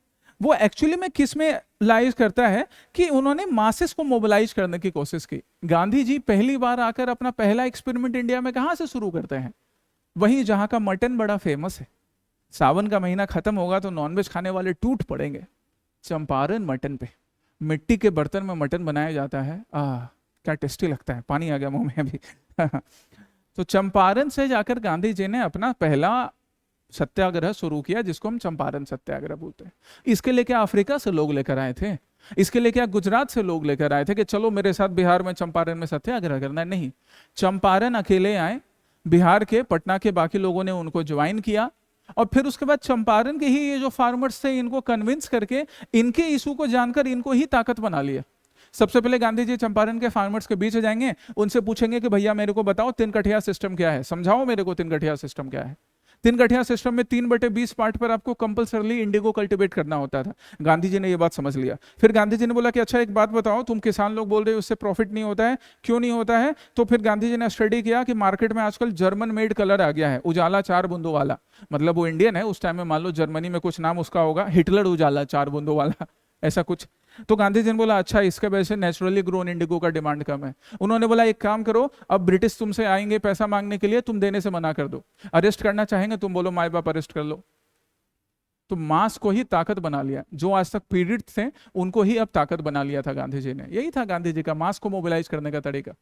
वो एक्चुअली में किस में लाइज करता है कि उन्होंने मासेस को मोबिलाइज करने की कोशिश की। गांधी जी पहली बार आकर अपना पहला एक्सपेरिमेंट इंडिया में कहां से शुरू करते हैं? वहीं जहां का मटन बड़ा फेमस है। सावन का महीना खत्म होगा तो नॉनवेज खाने वाले टूट पड़ेंगे। चंपारण मटन पे, मिट्टी के बर्तन में मटन बनाया जाता है। क्या टेस्टी लगता है, पानी आ गया मुंह में अभी। तो चंपारण से जाकर गांधी जी ने अपना पहला सत्याग्रह शुरू किया, जिसको हम चंपारण सत्याग्रह बोलते हैं। इसके लिए क्या अफ्रीका से लोग लेकर आए थे? इसके लिए क्या गुजरात से लोग लेकर आए थे कि चलो मेरे साथ बिहार में चंपारण में सत्याग्रह करना है? नहीं, चंपारण अकेले आए, बिहार के, पटना के बाकी लोगों ने उनको ज्वाइन किया, और फिर उसके बाद चंपारण के ही ये जो फार्मर्स थे इनको कन्विंस करके इनके इशू को जानकर इनको ही ताकत बना लिया। सबसे पहले गांधी जी चंपारण के फार्मर्स के बीच जाएंगे, उनसे पूछेंगे कि भैया मेरे को बताओ तीन कठिया सिस्टम क्या है, समझाओ मेरे को तीन कठिया सिस्टम क्या है। तीन कठिया सिस्टम में 3/20 पार्ट पर आपको कंपलसरली इंडिगो कल्टीवेट करना होता था। गांधी जी ने ये बात समझ लिया। फिर गांधी जी ने बोला कि अच्छा एक बात बताओ, तुम किसान लोग बोल रहे हो उससे प्रॉफिट नहीं होता है, क्यों नहीं होता है? तो फिर गांधी जी ने स्टडी किया कि मार्केट में आजकल जर्मन मेड कलर आ गया है, उजाला 4 बूंदों वाला। मतलब वो इंडियन है, उस टाइम में मान लो जर्मनी में कुछ नाम उसका होगा, हिटलर उजाला 4 बूंदों वाला, ऐसा कुछ। तो गांधी जी ने बोला अच्छा इसके वजह से नेचुरली ग्रोन इंडिगो का डिमांड कम है। उन्होंने बोला एक काम करो, अब ब्रिटिश तुमसे आएंगे पैसा मांगने के लिए, तुम देने से मना कर दो। अरेस्ट करना चाहेंगे तुम बोलो माए बाप अरेस्ट कर लो। तो मास को ही ताकत बना लिया। जो आज तक पीड़ित थे उनको ही अब ताकत बना लिया था गांधी जी ने। यही था गांधी जी का मास को मोबिलाइज करने का तरीका।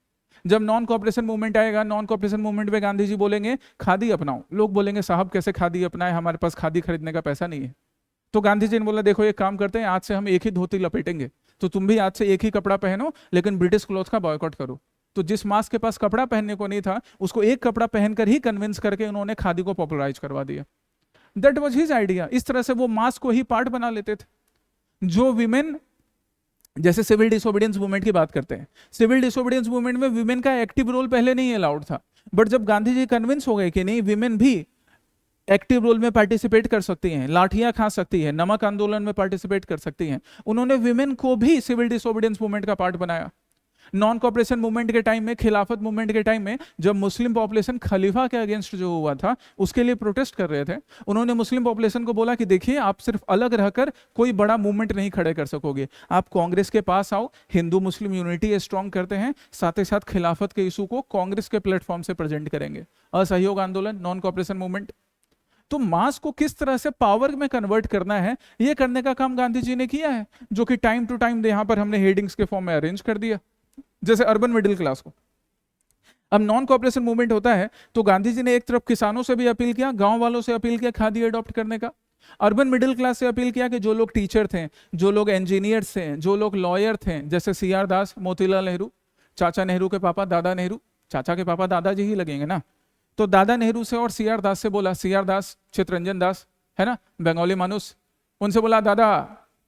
जब नॉन कॉपरेशन मूवमेंट आएगा, नॉन कॉपरेशन मूवमेंट में गांधी जी बोलेंगे खादी अपनाओ। लोग बोलेंगे साहब कैसे खादी अपनाए, हमारे पास खादी खरीदने का पैसा नहीं है। तो गांधी जी ने बोला देखो एक काम करते हैं, आज से हम एक ही धोती लपेटेंगे, तो तुम भी आज से एक ही कपड़ा पहनो, लेकिन ब्रिटिश क्लॉथ का बॉयकॉट करो। तो जिस मास के पास कपड़ा पहनने को नहीं था, उसको एक कपड़ा पहनकर ही कन्विंस करके उन्होंने खादी को पॉपुलराइज करवा दिया। That was his idea. इस तरह से वो मास को ही पार्ट बना लेते थे। जो विमेन, जैसे सिविल डिसोबीडियंस मूवमेंट की बात करते हैं, सिविल डिसोबीडियंस मूवमेंट में विमेन का एक्टिव रोल पहले नहीं अलाउड था, बट जब गांधी जी कन्विंस हो गए कि नहीं विमेन भी एक्टिव रोल में पार्टिसिपेट कर सकती हैं, लाठियां खा सकती हैं, नमक आंदोलन में पार्टिसिपेट कर सकती हैं, उन्होंने विमेन को भी सिविल डिसोबीडियंस मूवमेंट का पार्ट बनाया। नॉन कॉपरेशन मूवमेंट के टाइम में, खिलाफत मूवमेंट के टाइम में, जब मुस्लिम पॉपुलेशन खलीफा के अगेंस्ट जो हुआ था उसके लिए प्रोटेस्ट कर रहे थे, उन्होंने मुस्लिम पॉपुलेशन को बोला कि देखिए आप सिर्फ अलग रहकर कोई बड़ा मूवमेंट नहीं खड़े कर सकोगे, आप कांग्रेस के पास आओ, हिंदू मुस्लिम यूनिटी स्ट्रॉन्ग करते हैं, साथ ही साथ खिलाफत के इशू को कांग्रेस के प्लेटफॉर्म से प्रेजेंट करेंगे। असहयोग आंदोलन, नॉन कॉपरेशन मूवमेंट। तो मास को किस तरह से पावर में कन्वर्ट करना है, यह करने का काम गांधी जी ने किया है, जो कि टाइम टू टाइम यहां पर हमने हेडिंग्स के फॉर्म में अरेंज कर दिया। जैसे अर्बन मिडिल क्लास को, अब नॉन कॉपरेशन मूवमेंट होता है तो गांधी जी ने एक तरफ किसानों से भी अपील किया, गांव वालों से अपील किया खादी अडॉप्ट करने का। अर्बन मिडिल क्लास से अपील किया कि जो लोग टीचर थे, जो लोग इंजीनियर्स थे, जो लोग लॉयर थे, जैसे CR दास, मोतीलाल नेहरू, चाचा नेहरू के पापा दादा नेहरू, चाचा के पापा दादाजी ही लगेंगे ना, तो दादा नेहरू से और CR दास से बोला, CR दास चितरंजन दास है ना, बंगाली मानुस, उनसे बोला दादा,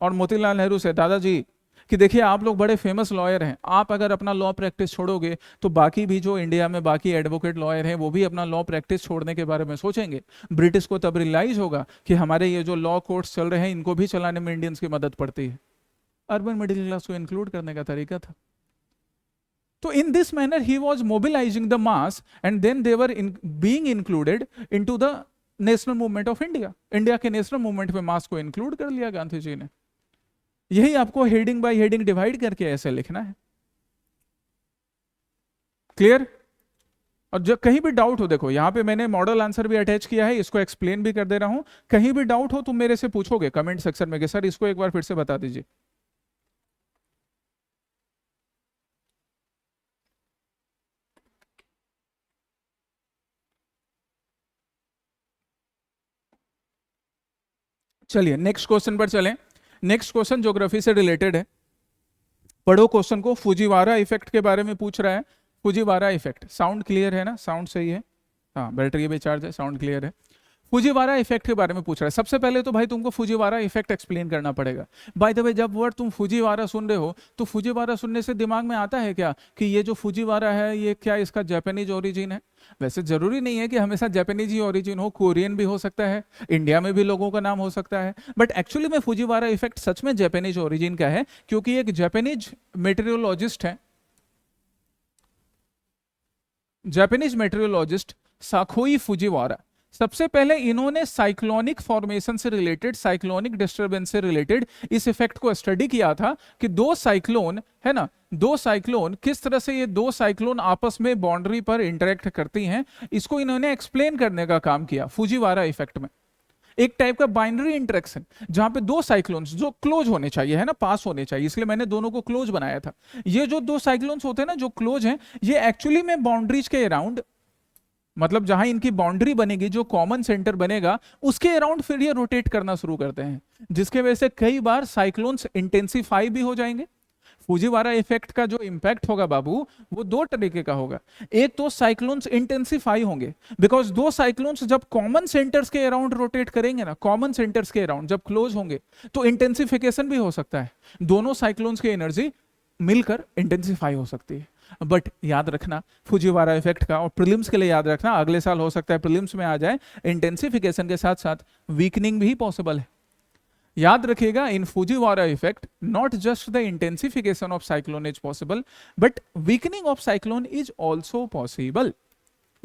और मोतीलाल नेहरू से दादाजी कि देखिए आप लोग बड़े फेमस लॉयर हैं, आप अगर अपना लॉ प्रैक्टिस छोड़ोगे तो बाकी भी जो इंडिया में बाकी एडवोकेट लॉयर हैं वो भी अपना लॉ प्रैक्टिस छोड़ने के बारे में सोचेंगे। ब्रिटिश को तब रियलाइज होगा कि हमारे ये जो लॉ कोर्ट्स चल रहे हैं इनको भी चलाने में इंडियंस की मदद पड़ती है। अर्बन मिडिल क्लास को इंक्लूड करने का तरीका था। तो in this manner he was mobilising the mass and then they were being included into the national movement of India. India के नेशनल मूवमेंट में मास को इंक्लूड कर लिया गांधी जी ने। यही आपको हेडिंग बाय हेडिंग डिवाइड करके ऐसे लिखना है। क्लियर? और जब कहीं भी डाउट हो, देखो यहां पे मैंने मॉडल आंसर भी अटैच किया है, इसको एक्सप्लेन भी कर दे रहा हूं। कहीं भी डाउट हो तुम मेरे से पूछोगे कमेंट सेक्शन में कि सर इसको एक बार फिर से बता दीजिए। चलिए नेक्स्ट क्वेश्चन पर चलें। नेक्स्ट क्वेश्चन ज्योग्राफी से रिलेटेड है। पढ़ो क्वेश्चन को। फुजीवारा इफेक्ट के बारे में पूछ रहा है। फुजीवारा इफेक्ट, साउंड क्लियर है ना? साउंड सही है? हाँ, बैटरी भी चार्ज है, साउंड क्लियर है। फुजीवारा इफेक्ट के बारे में पूछ रहा है। सबसे पहले तो भाई तुमको फुजीवारा इफेक्ट एक्सप्लेन करना पड़ेगा। बाय द वे जब वर्ड तुम फुजीवारा सुन रहे हो तो फुजीवारा सुनने से दिमाग में आता है क्या कि ये जो फुजीवारा है ये क्या इसका जापानीज ओरिजिन है? वैसे जरूरी नहीं है कि हमेशा जापानीज ही ओरिजिन हो, कोरियन भी हो सकता है, इंडिया में भी लोगों का नाम हो सकता है। बट एक्चुअली में फुजीवारा इफेक्ट सच में जापानीज ओरिजिन का है, क्योंकि एक जापानीज मेटेरियोलॉजिस्ट है, जापानीज मेटेरियोलॉजिस्ट साखोई फुजीवारा। सबसे पहले इन्होंने साइक्लोनिक फॉर्मेशन से रिलेटेड, साइक्लोनिक डिस्टरबेंस से रिलेटेड इस इफेक्ट को स्टडी किया था कि दो साइक्लोन है ना, दो साइक्लोन किस तरह से ये दो साइक्लोन आपस में बाउंड्री पर इंटरेक्ट करती हैं, इसको इन्होंने एक्सप्लेन करने का काम किया फुजीवारा इफेक्ट में। एक टाइप का बाइनरी इंटरेक्शन जहां पे दो साइक्लोन्स जो क्लोज होने चाहिए है ना, पास होने चाहिए, इसलिए मैंने दोनों को क्लोज बनाया था। ये जो दो साइक्लोन्स होते हैं ना जो क्लोज हैं, ये एक्चुअली में बाउंड्रीज के अराउंड, मतलब जहां इनकी बाउंड्री बनेगी, जो कॉमन सेंटर बनेगा उसके अराउंड फिर ये रोटेट करना शुरू करते हैं, जिसके वजह से कई बार साइक्लोन्स इंटेंसिफाई भी हो जाएंगे। फुजीवारा इफेक्ट का जो इंपैक्ट होगा बाबू वो दो तरीके का होगा। एक तो साइक्लोन्स इंटेंसिफाई होंगे, बिकॉज दो साइक्लोन्स जब कॉमन सेंटर्स के अराउंड रोटेट करेंगे ना, कॉमन सेंटर्स के अराउंड जब क्लोज होंगे तो इंटेंसिफिकेशन भी हो सकता है, दोनों साइक्लोन्स की एनर्जी मिलकर इंटेंसिफाई हो सकती है। बट याद रखना फुजीवारा इफेक्ट का, और प्रीलिम्स के लिए याद रखना, अगले साल हो सकता है प्रीलिम्स में आ जाए, इंटेंसिफिकेशन के साथ साथ वीकनिंग भी पॉसिबल है। याद रखिएगा, in Fujiwhara effect not just the intensification of cyclone is possible but weakening of cyclone is also possible.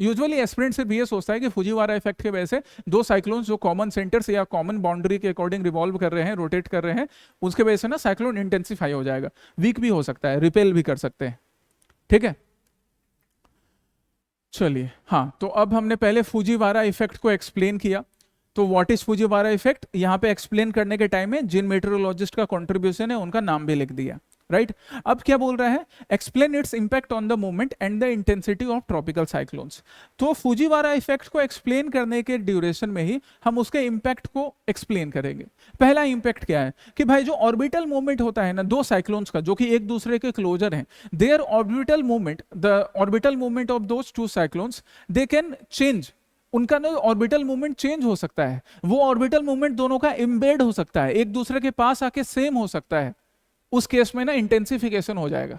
Usually aspirant सिर्फ ये सोचता है कि फुजीवारा इफेक्ट की वजह से दो साइक्लोन्स जो कॉमन सेंटर्स या कॉमन बाउंड्री के अकॉर्डिंग रिवॉल्व कर रहे हैं, रोटेट कर रहे हैं, उसके वजह से ना साइक्लोन इंटेंसिफाई हो जाएगा। वीक भी हो सकता है, रिपेल भी कर सकते हैं। ठीक है, चलिए। हाँ, तो अब हमने पहले फुजीवारा इफेक्ट को एक्सप्लेन किया। तो व्हाट इज फुजीवारा इफेक्ट, यहां पे एक्सप्लेन करने के टाइम में जिन मेट्रोलॉजिस्ट का कंट्रीब्यूशन है उनका नाम भी लिख दिया, राइट? अब क्या बोल रहा है, explain it's impact on the movement and the intensity of tropical cyclones. तो फुजीवारा इफेक्ट को एक्सप्लेन करने के ड्यूरेशन में ही हम उसके इंपैक्ट को एक्सप्लेन करेंगे। पहला इंपैक्ट क्या है कि भाई जो ऑर्बिटल मूवमेंट होता है ना दो साइक्लोन्स का, जो कि एक दूसरे के क्लोजर हैं, their orbital movement, the orbital movement of those two cyclones, they can change. उनका ना ऑर्बिटल मूवमेंट चेंज हो सकता है, वो ऑर्बिटल मूवमेंट दोनों का एम्बेड हो सकता है, एक दूसरे के पास आके सेम हो सकता है। उस केस में ना इंटेंसिफिकेशन हो जाएगा।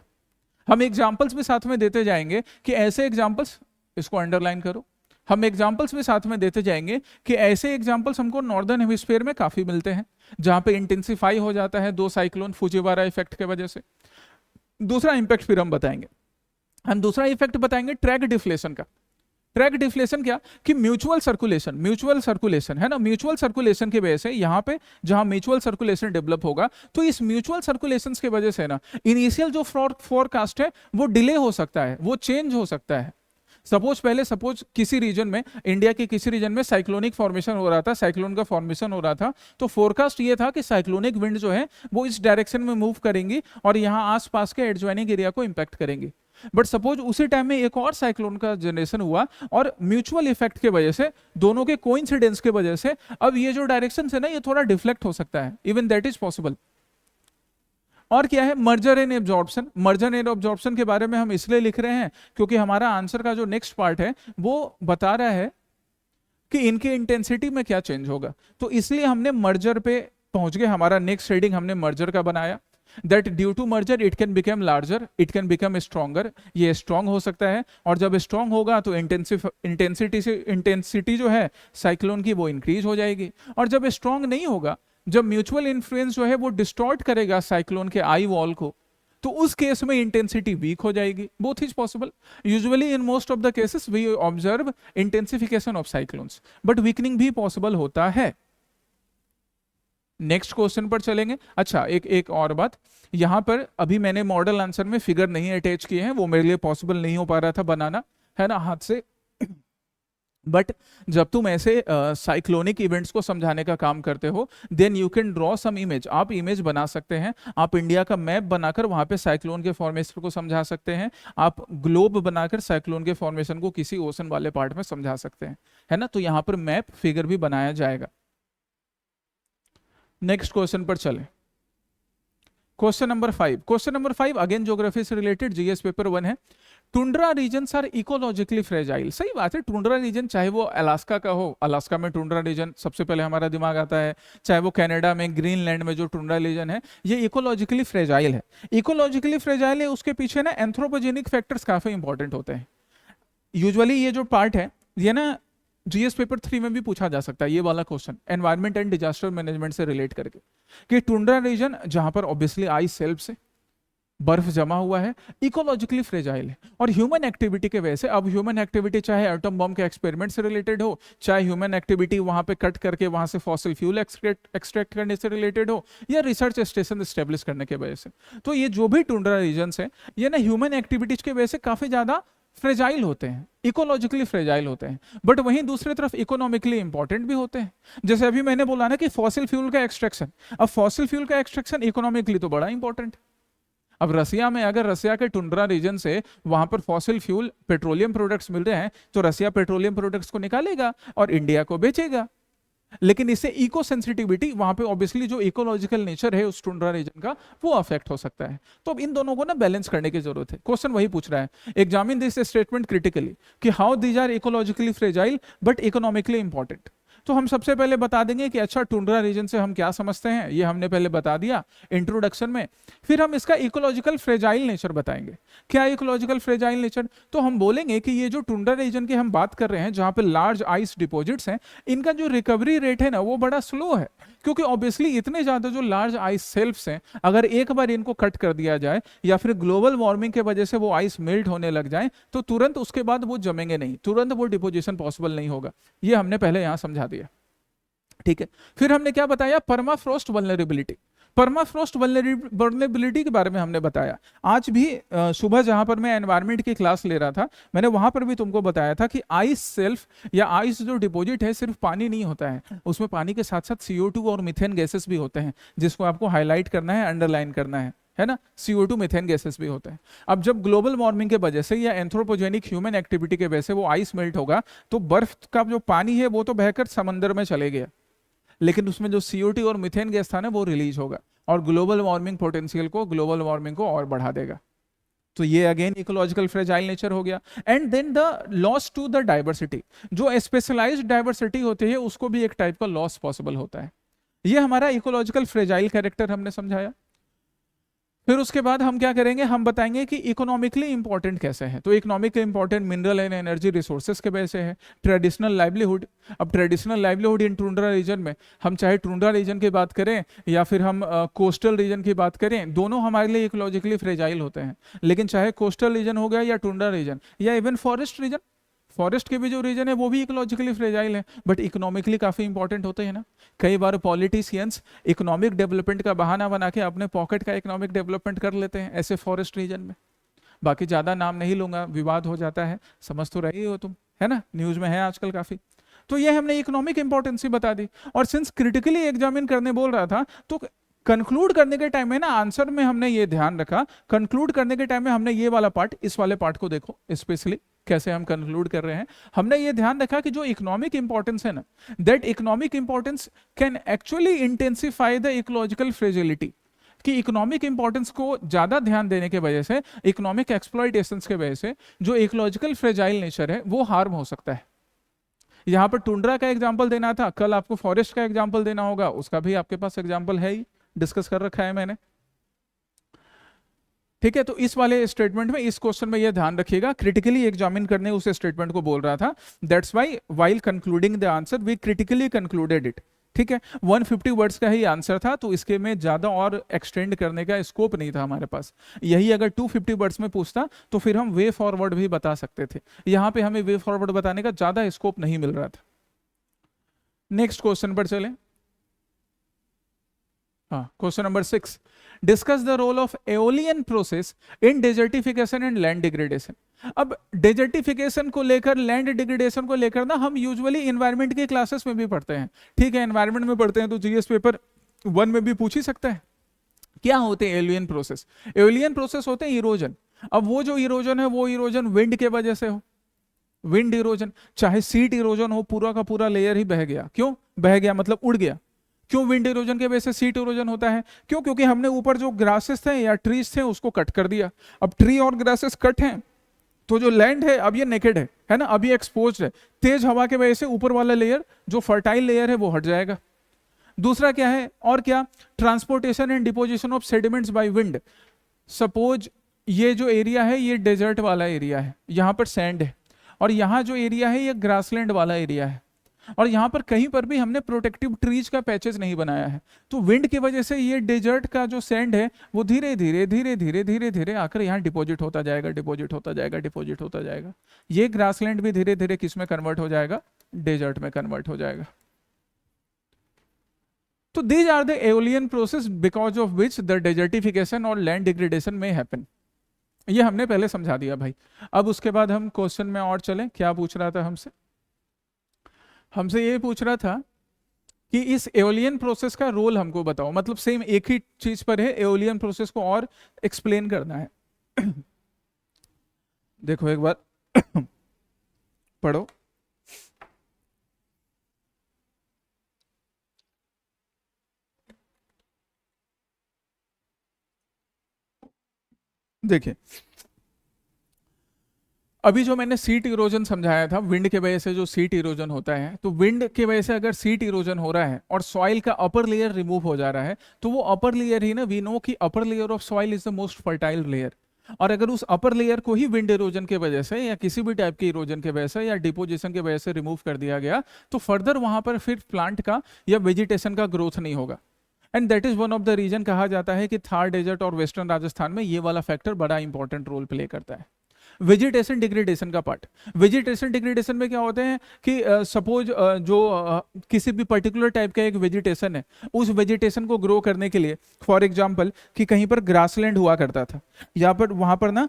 हम एग्जांपल्स भी साथ में देते जाएंगे कि ऐसे एग्जांपल्स, इसको अंडरलाइन करो, हम एग्जांपल्स भी साथ में देते जाएंगे कि ऐसे एग्जांपल्स हमको नॉर्दर्न हेमिस्फीयर में काफी मिलते हैं जहां पे इंटेंसिफाई हो जाता है दो साइक्लोन फुजीवारा इफेक्ट के वजह से। दूसरा इंपैक्ट फिर हम बताएंगे, हम दूसरा इफेक्ट बताएंगे ट्रैक डिफ्लेशन का। ट्रैक डिफ्लेशन क्या कि म्यूचुअल सर्कुलेशन है ना, म्यूचुअल सर्कुलेशन की वजह से यहाँ पे जहां म्यूचुअल सर्कुलेशन डेवलप होगा तो इस म्यूचुअल सर्कुलेशन की वजह से ना इनिशियल जो फोरकास्ट है वो डिले हो सकता है, वो चेंज हो सकता है। सपोज किसी रीजन में, इंडिया के किसी रीजन में साइक्लोनिक फॉर्मेशन हो रहा था, साइक्लोन का फॉर्मेशन हो रहा था, तो फोरकास्ट ये था कि साइक्लोनिक विंड जो है वो इस डायरेक्शन में मूव करेंगी और यहाँ आसपास के एडजॉइनिंग एरिया को इंपैक्ट करेंगी। बट सपोज उसी टाइम में एक और साइक्लोन का जनरेशन हुआ और म्यूचुअल इफेक्ट के वजह से, दोनों के कोइंसिडेंस के वजह से अब ये जो डायरेक्शन है ना ये थोड़ा डिफ्लेक्ट हो सकता है, इवन दैट इज पॉसिबल। और क्या है, merger and absorption. Merger and absorption के बारे में हम इसलिए लिख रहे हैं क्योंकि हमारा आंसर का जो नेक्स्ट पार्ट है वो बता रहा है कि इनके इंटेंसिटी में क्या चेंज होगा, तो इसलिए हमने मर्जर पे पहुंच गए। हमारा नेक्स्ट रीडिंग हमने मर्जर का बनाया। That due to merger it can become larger, it can become stronger, ये स्ट्रॉन्ग हो सकता है, और जब स्ट्रॉन्ग होगा तो इंटेंसिटी जो है साइक्लोन की वो इंक्रीज हो जाएगी, और जब स्ट्रॉन्ग नहीं होगा, जब म्यूचुअल इन्फ्लुएंस जो है वो डिस्टॉर्ट करेगा साइक्लोन के आई वॉल को, तो उस केस में इंटेंसिटी वीक हो जाएगी। Both is possible. Usually in most of the cases we observe intensification of cyclones, but weakening भी पॉसिबल होता है। नेक्स्ट क्वेश्चन पर चलेंगे। अच्छा, एक और बात, यहां पर अभी मैंने मॉडल आंसर में फिगर नहीं अटैच किए हैं, वो मेरे लिए पॉसिबल नहीं हो पा रहा था बनाना, है ना, हाथ से। बट जब तुम ऐसे साइक्लोनिक इवेंट्स को समझाने का काम करते हो, then you can draw some image, आप इमेज बना सकते हैं, आप इंडिया का मैप बनाकर वहां पे साइक्लोन के फॉर्मेशन को समझा सकते हैं, आप ग्लोब बनाकर साइक्लोन के फॉर्मेशन को किसी ओशन वाले पार्ट में समझा सकते हैं, है ना। तो यहाँ पर मैप फिगर भी बनाया जाएगा। नेक्स्ट क्वेश्चन पर चले। Question number 5, question number 5 again geography से रिलेटेड, जीएस पेपर 1 है। Tundra regions are ecologically fragile. सही बात है, टुंड्रा रीजन चाहे वो अलास्का का हो, अलास्का में टुंड्रा रीजन सबसे पहले हमारा दिमाग आता है, चाहे वो कनाडा में ग्रीनलैंड में जो टुंड्रा रीजन है, ये इकोलॉजिकली फ्रेजाइल है। इकोलॉजिकली फ्रेजाइल है, उसके पीछे ना एंथ्रोपोजेनिक फैक्टर्स काफी इंपॉर्टेंट होते हैं। यूजुअली ये जो पार्ट है, ये ना जीएस पेपर 3 में भी पूछा जा सकता है ये वाला question, environment and disaster management से रिलेट करके, कि टुंड्रा रीजन जहां पर ऑब्वियसली आइस शेल्फ से बर्फ जमा हुआ है, इकोलॉजिकली फ्रेजाइल है, और ह्यूमन एक्टिविटी के वजह से, अब ह्यूमन एक्टिविटी चाहे एटम बम के एक्सपेरिमेंट से रिलेटेड हो, चाहे ह्यूमन एक्टिविटी वहां पे कट करके वहां से फॉसिल फ्यूल एक्सट्रैक्ट करने से रिलेटेड हो, या रिसर्च स्टेशन स्टेब्लिश करने के वजह से, तो ये जो भी टुंड्रा रीजन है, ये ना ह्यूमन एक्टिविटीज के वजह से काफी ज्यादा फ्रेजाइल होते हैं, इकोलॉजिकली फ्रेजाइल होते हैं, बट वहीं दूसरी तरफ इकोनॉमिकली इंपॉर्टेंट भी होते हैं। जैसे अभी मैंने बोला ना कि फॉसिल फ्यूल का एक्सट्रैक्शन, अब फॉसिल फ्यूल का एक्सट्रैक्शन इकोनॉमिकली तो बड़ा इंपॉर्टेंट है। अब रसिया में अगर रसिया के टुंड्रा रीजन से वहां पर फॉसिल फ्यूल पेट्रोलियम प्रोडक्ट्स मिल रहे हैं, तो रसिया पेट्रोलियम प्रोडक्ट्स को निकालेगा और इंडिया को बेचेगा, लेकिन इससे इको सेंसिटिविटी वहां पे ऑब्वियसली जो इकोलॉजिकल नेचर है उस टुंड्रा रीजन का वो अफेक्ट हो सकता है। तो अब इन दोनों को ना बैलेंस करने की जरूरत है। क्वेश्चन वही पूछ रहा है, एग्जामिन दिस स्टेटमेंट क्रिटिकली, कि how these are ecologically fragile but economically important. तो हम सबसे पहले बता देंगे कि अच्छा टुंड्रा रीजन से हम क्या समझते हैं, ये हमने पहले बता दिया इंट्रोडक्शन में। फिर हम इसका इकोलॉजिकल फ्रेजाइल नेचर बताएंगे। क्या इकोलॉजिकल फ्रेजाइल नेचर, तो हम बोलेंगे कि ये जो टुंड्रा रीजन की हम बात कर रहे हैं, जहां पे लार्ज आइस डिपॉजिट्स हैं, इनका जो रिकवरी रेट है ना वो बड़ा स्लो है, क्योंकि ऑब्वियसली इतने ज्यादा जो लार्ज आइस शेल्फ्स हैं, अगर एक बार इनको कट कर दिया जाए या फिर ग्लोबल वार्मिंग के वजह से वो आइस मेल्ट होने लग जाए, तो तुरंत उसके बाद वो जमेंगे नहीं, तुरंत वो डिपोजिशन पॉसिबल नहीं होगा। ये हमने पहले यहां समझा दिया, ठीक है। फिर हमने क्या बताया, परमाफ्रॉस्ट वल्नरेबिलिटी, परमाफ्रॉस्ट वल्नरेबिलिटी के बारे में हमने बताया। आज भी सुबह जहां पर मैं एनवायरनमेंट की क्लास ले रहा था, मैंने वहां पर भी तुमको बताया था कि आइस सेल्फ या आइस जो डिपॉजिट है सिर्फ पानी नहीं होता है, उसमें पानी के साथ साथ CO2 और मीथेन गैसेस भी होते हैं, जिसको आपको हाईलाइट करना है, अंडरलाइन करना है ना। CO2 मीथेन गैसेस भी होते हैं। अब जब ग्लोबल वार्मिंग के वजह से या एंथ्रोपोजेनिक ह्यूमन एक्टिविटी के वजह से वो आइस मेल्ट होगा, तो बर्फ का जो पानी है वो तो बहकर समंदर में चले गया, लेकिन उसमें जो CO2 और मीथेन गैस था ना वो रिलीज होगा और ग्लोबल वार्मिंग पोटेंशियल को, ग्लोबल वार्मिंग को और बढ़ा देगा। तो ये अगेन इकोलॉजिकल फ्रेजाइल नेचर हो गया। And then the loss to the diversity, जो स्पेशलाइज्ड डाइवर्सिटी होती है उसको भी एक टाइप का लॉस पॉसिबल होता है। ये हमारा इकोलॉजिकल फ्रेजाइल कैरेक्टर हमने समझाया। फिर उसके बाद हम क्या करेंगे, हम बताएंगे कि इकोनॉमिकली इंपॉर्टेंट कैसे है। तो economically important mineral and energy resources के वजह से है। ट्रेडिशनल लाइवलीहुड, अब ट्रेडिशनल लाइवलीहुड इन टुंड्रा रीजन में, हम चाहे टुंड्रा रीजन की बात करें या फिर हम कोस्टल रीजन की बात करें, दोनों हमारे लिए इकोलॉजिकली फ्रेजाइल होते हैं। लेकिन चाहे कोस्टल रीजन हो गया या टुंड्रा रीजन या इवन फॉरेस्ट रीजन, फॉरेस्ट के भी जो रीजन है वो भी इकोलॉजिकली फ्रेजाइल है, बट इकोनॉमिकली काफी इंपॉर्टेंट होते हैं ना। कई बार पॉलिटिशियंस इकोनॉमिक डेवलपमेंट का बहाना बना के अपने पॉकेट का इकोनॉमिक डेवलपमेंट कर लेते हैं ऐसे फॉरेस्ट रीजन में। बाकी ज्यादा नाम नहीं लूंगा, विवाद हो जाता है, समझ तो रही हो तुम, है ना, न्यूज में है आजकल काफी। तो ये हमने इकोनॉमिक इंपॉर्टेंस ही बता दी। और सिंस क्रिटिकली एग्जामिन करने बोल रहा था, तो कंक्लूड करने के टाइम में ना आंसर में हमने ये ध्यान रखा, कंक्लूड करने के टाइम में हमने ये वाला पार्ट, इस वाले पार्ट को देखो स्पेशली कैसे हम कंक्लूड कर रहे हैं। हमने ये ध्यान रखा कि जो इकोनॉमिक इंपॉर्टेंस है ना, that economic importance can actually intensify the ecological fragility, कि इकोनॉमिक इंपॉर्टेंस को ज्यादा ध्यान देने के वजह से, इकोनॉमिक एक्सप्लॉयटेशंस के वजह से जो इकोलॉजिकल फ्रेजाइल नेचर है वो हार्म हो सकता है। यहां पर टुंड्रा का एग्जाम्पल देना था, कल आपको फॉरेस्ट का एग्जाम्पल देना होगा, उसका भी आपके पास एग्जाम्पल है ही, डिस्कस कर रखा है मैंने। ठीक है, तो इस वाले स्टेटमेंट में, इस क्वेश्चन में ये ध्यान रखिएगा, क्रिटिकली एग्जामिन करने उस स्टेटमेंट को बोल रहा था। That's why while concluding the answer we critically concluded it. ठीक है, 150 वर्ड्स का ही आंसर था, तो इसके में ज्यादा और एक्सटेंड करने का स्कोप नहीं था हमारे पास। यही अगर 250 वर्ड्स में पूछता तो फिर हम वे फॉरवर्ड भी बता सकते थे, यहाँ पे हमें वे फॉरवर्ड बताने का ज्यादा स्कोप नहीं मिल रहा था। नेक्स्ट क्वेश्चन पर चले। हाँ, question number 6, discuss the role of aeolian process in desertification and land degradation. अब डेजर्टिफिकेशन को लेकर, लैंड डिग्रेडेशन को लेकर ना हम यूजुअली एनवायरनमेंट के क्लासेस में भी पढ़ते हैं। ठीक है, एनवायरनमेंट में पढ़ते हैं तो जीएस पेपर 1 में भी पूछ ही सकता है। क्या होते हैं एओलियन प्रोसेस? एओलियन प्रोसेस होते हैं इरोजन। अब वो जो इरोजन है वो इरोजन विंड के वजह से हो, विंड इरोजन, चाहे सीट इरोजन हो, पूरा का पूरा लेयर ही बह गया। क्यों बह गया? मतलब उड़ गया। क्यों विंड इरोजन के वजह से सीट इरोजन होता है? क्यों? क्योंकि हमने ऊपर जो ग्रासेस थे या ट्रीज थे उसको कट कर दिया। अब ट्री और ग्रासेस कट हैं तो जो लैंड है अब ये नेकेड है ना, अभी एक्सपोज्ड है। तेज हवा के वजह से ऊपर वाला लेयर जो फर्टाइल लेयर है वो हट जाएगा। दूसरा क्या है और क्या? Transportation and deposition of sediments by wind. Suppose ये जो एरिया है ये डेजर्ट वाला एरिया है, यहां पर सैंड है, और यहाँ जो एरिया है ये ग्रासलैंड वाला एरिया है, और यहाँ पर कहीं पर भी हमने प्रोटेक्टिव ट्रीज का पैचेज नहीं बनाया है। तो विंड की वजह से ये डेजर्ट का जो सैंड है वो धीरे धीरे धीरे धीरे धीरे धीरे आकर यहाँ डिपॉजिट होता जाएगा, डिपॉजिट होता जाएगा, डिपॉजिट होता जाएगा। ये ग्रासलैंड भी धीरे धीरे किस में कन्वर्ट हो जाएगा? डेजर्ट में कन्वर्ट हो जाएगा। तो these are the aeolian process because of which the desertification और लैंड डिग्रेडेशन में हैपन। ये हमने पहले समझा दिया भाई। अब उसके बाद हम क्वेश्चन में और चलें। क्या पूछ रहा था हमसे? हमसे ये पूछ रहा था कि इस एओलियन प्रोसेस का रोल हमको बताओ। मतलब सेम एक ही चीज पर है, एओलियन प्रोसेस को और एक्सप्लेन करना है। देखो एक बार पढ़ो। देखिए, अभी जो मैंने सीट इरोजन समझाया था, विंड के वजह से जो सीट इरोजन होता है, तो विंड के वजह से अगर सीट इरोजन हो रहा है और सॉइल का अपर लेयर रिमूव हो जा रहा है, तो वो अपर लेयर ही ना, वी नो कि upper layer of soil is the most fertile layer. और अगर उस अपर लेयर को ही विंड इरोजन के वजह से या किसी भी टाइप के इरोजन के वजह से या डिपोजिशन के वजह से रिमूव कर दिया गया, तो फर्दर वहां पर फिर प्लांट का या वेजिटेशन का ग्रोथ नहीं होगा। And that is one of the reason, कहा जाता है कि थार डेजर्ट और वेस्टर्न राजस्थान में ये वाला फैक्टर बड़ा इंपॉर्टेंट रोल प्ले करता है। वेजिटेशन डिग्रेडेशन का पार्ट, वेजिटेशन डिग्रेडेशन में क्या होते हैं कि सपोज किसी भी पर्टिकुलर टाइप का एक वेजिटेशन है, उस वेजिटेशन को ग्रो करने के लिए, फॉर एग्जांपल कि कहीं पर ग्रासलैंड हुआ करता था, या पर वहां पर ना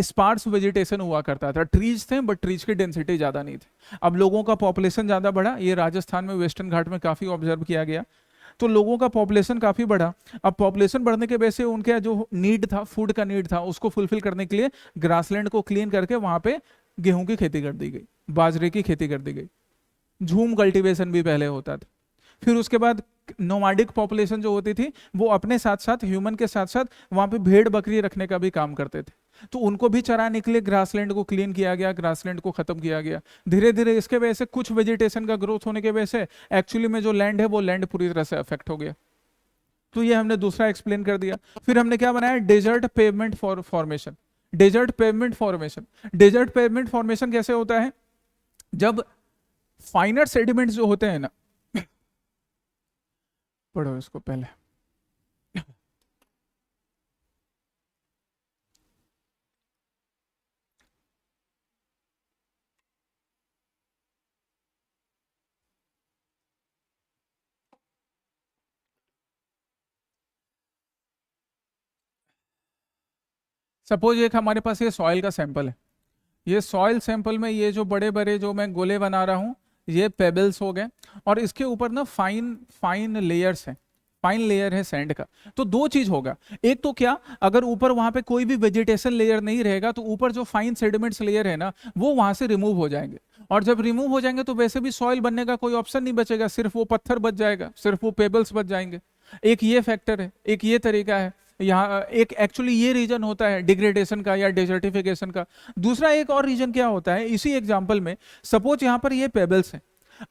स्पार्स वेजिटेशन हुआ करता था, ट्रीज थे बट ट्रीज की डेंसिटी ज्यादा नहीं थी। अब लोगों का पॉपुलेशन ज्यादा बढ़ा, ये राजस्थान में वेस्टर्न घाट में काफी ऑब्जर्व किया गया। तो लोगों का पॉपुलेशन काफी बढ़ा। अब पॉपुलेशन बढ़ने के वजह से उनके जो नीड था, फूड का नीड था, उसको फुलफिल करने के लिए ग्रासलैंड को क्लीन करके वहां पे गेहूं की खेती कर दी गई, बाजरे की खेती कर दी गई, झूम कल्टीवेशन भी पहले होता था। फिर उसके बाद नोमैडिक पॉपुलेशन जो होती थी वो अपने साथ साथ, ह्यूमन के साथ साथ वहां पे भेड़ बकरी रखने का भी काम करते थे, तो उनको भी चराने के लिए ग्रासलैंड को क्लीन किया गया, ग्रासलैंड को खत्म किया गया। धीरे धीरे इसके वजह से कुछ वेजिटेशन का ग्रोथ होने के वजह से एक्चुअली में जो लैंड है वो लैंड पूरी तरह से अफेक्ट हो गया। तो ये हमने दूसरा एक्सप्लेन कर दिया। फिर हमने क्या बनाया? Desert pavement formation. Desert pavement formation, desert pavement formation कैसे होता है? जब फाइनर सेडिमेंट्स जो होते हैं ना, पढ़ो इसको पहले। सपोज एक हमारे पास ये सॉइल का सैंपल है, ये सॉइल सैंपल में ये जो बड़े बड़े जो मैं गोले बना रहा हूं ये पेबल्स हो गए, और इसके ऊपर ना फाइन फाइन लेयर्स हैं, फाइन लेयर है सैंड का। तो दो चीज होगा, एक तो क्या, अगर ऊपर वहां पे कोई भी वेजिटेशन लेयर नहीं रहेगा तो ऊपर जो फाइन सेडिमेंट्स लेयर है ना वो वहां से रिमूव हो जाएंगे, और जब रिमूव हो जाएंगे तो वैसे भी सॉइल बनने का कोई ऑप्शन नहीं बचेगा, सिर्फ वो पत्थर बच जाएगा, सिर्फ वो पेबल्स बच जाएंगे। एक ये फैक्टर है, एक ये तरीका है। यहाँ एक एक्चुअली ये रीजन होता है डिग्रेडेशन का या डेजर्टिफिकेशन का। दूसरा एक और रीजन क्या होता है, इसी एग्जांपल में सपोज यहाँ पर ये पेबल्स हैं,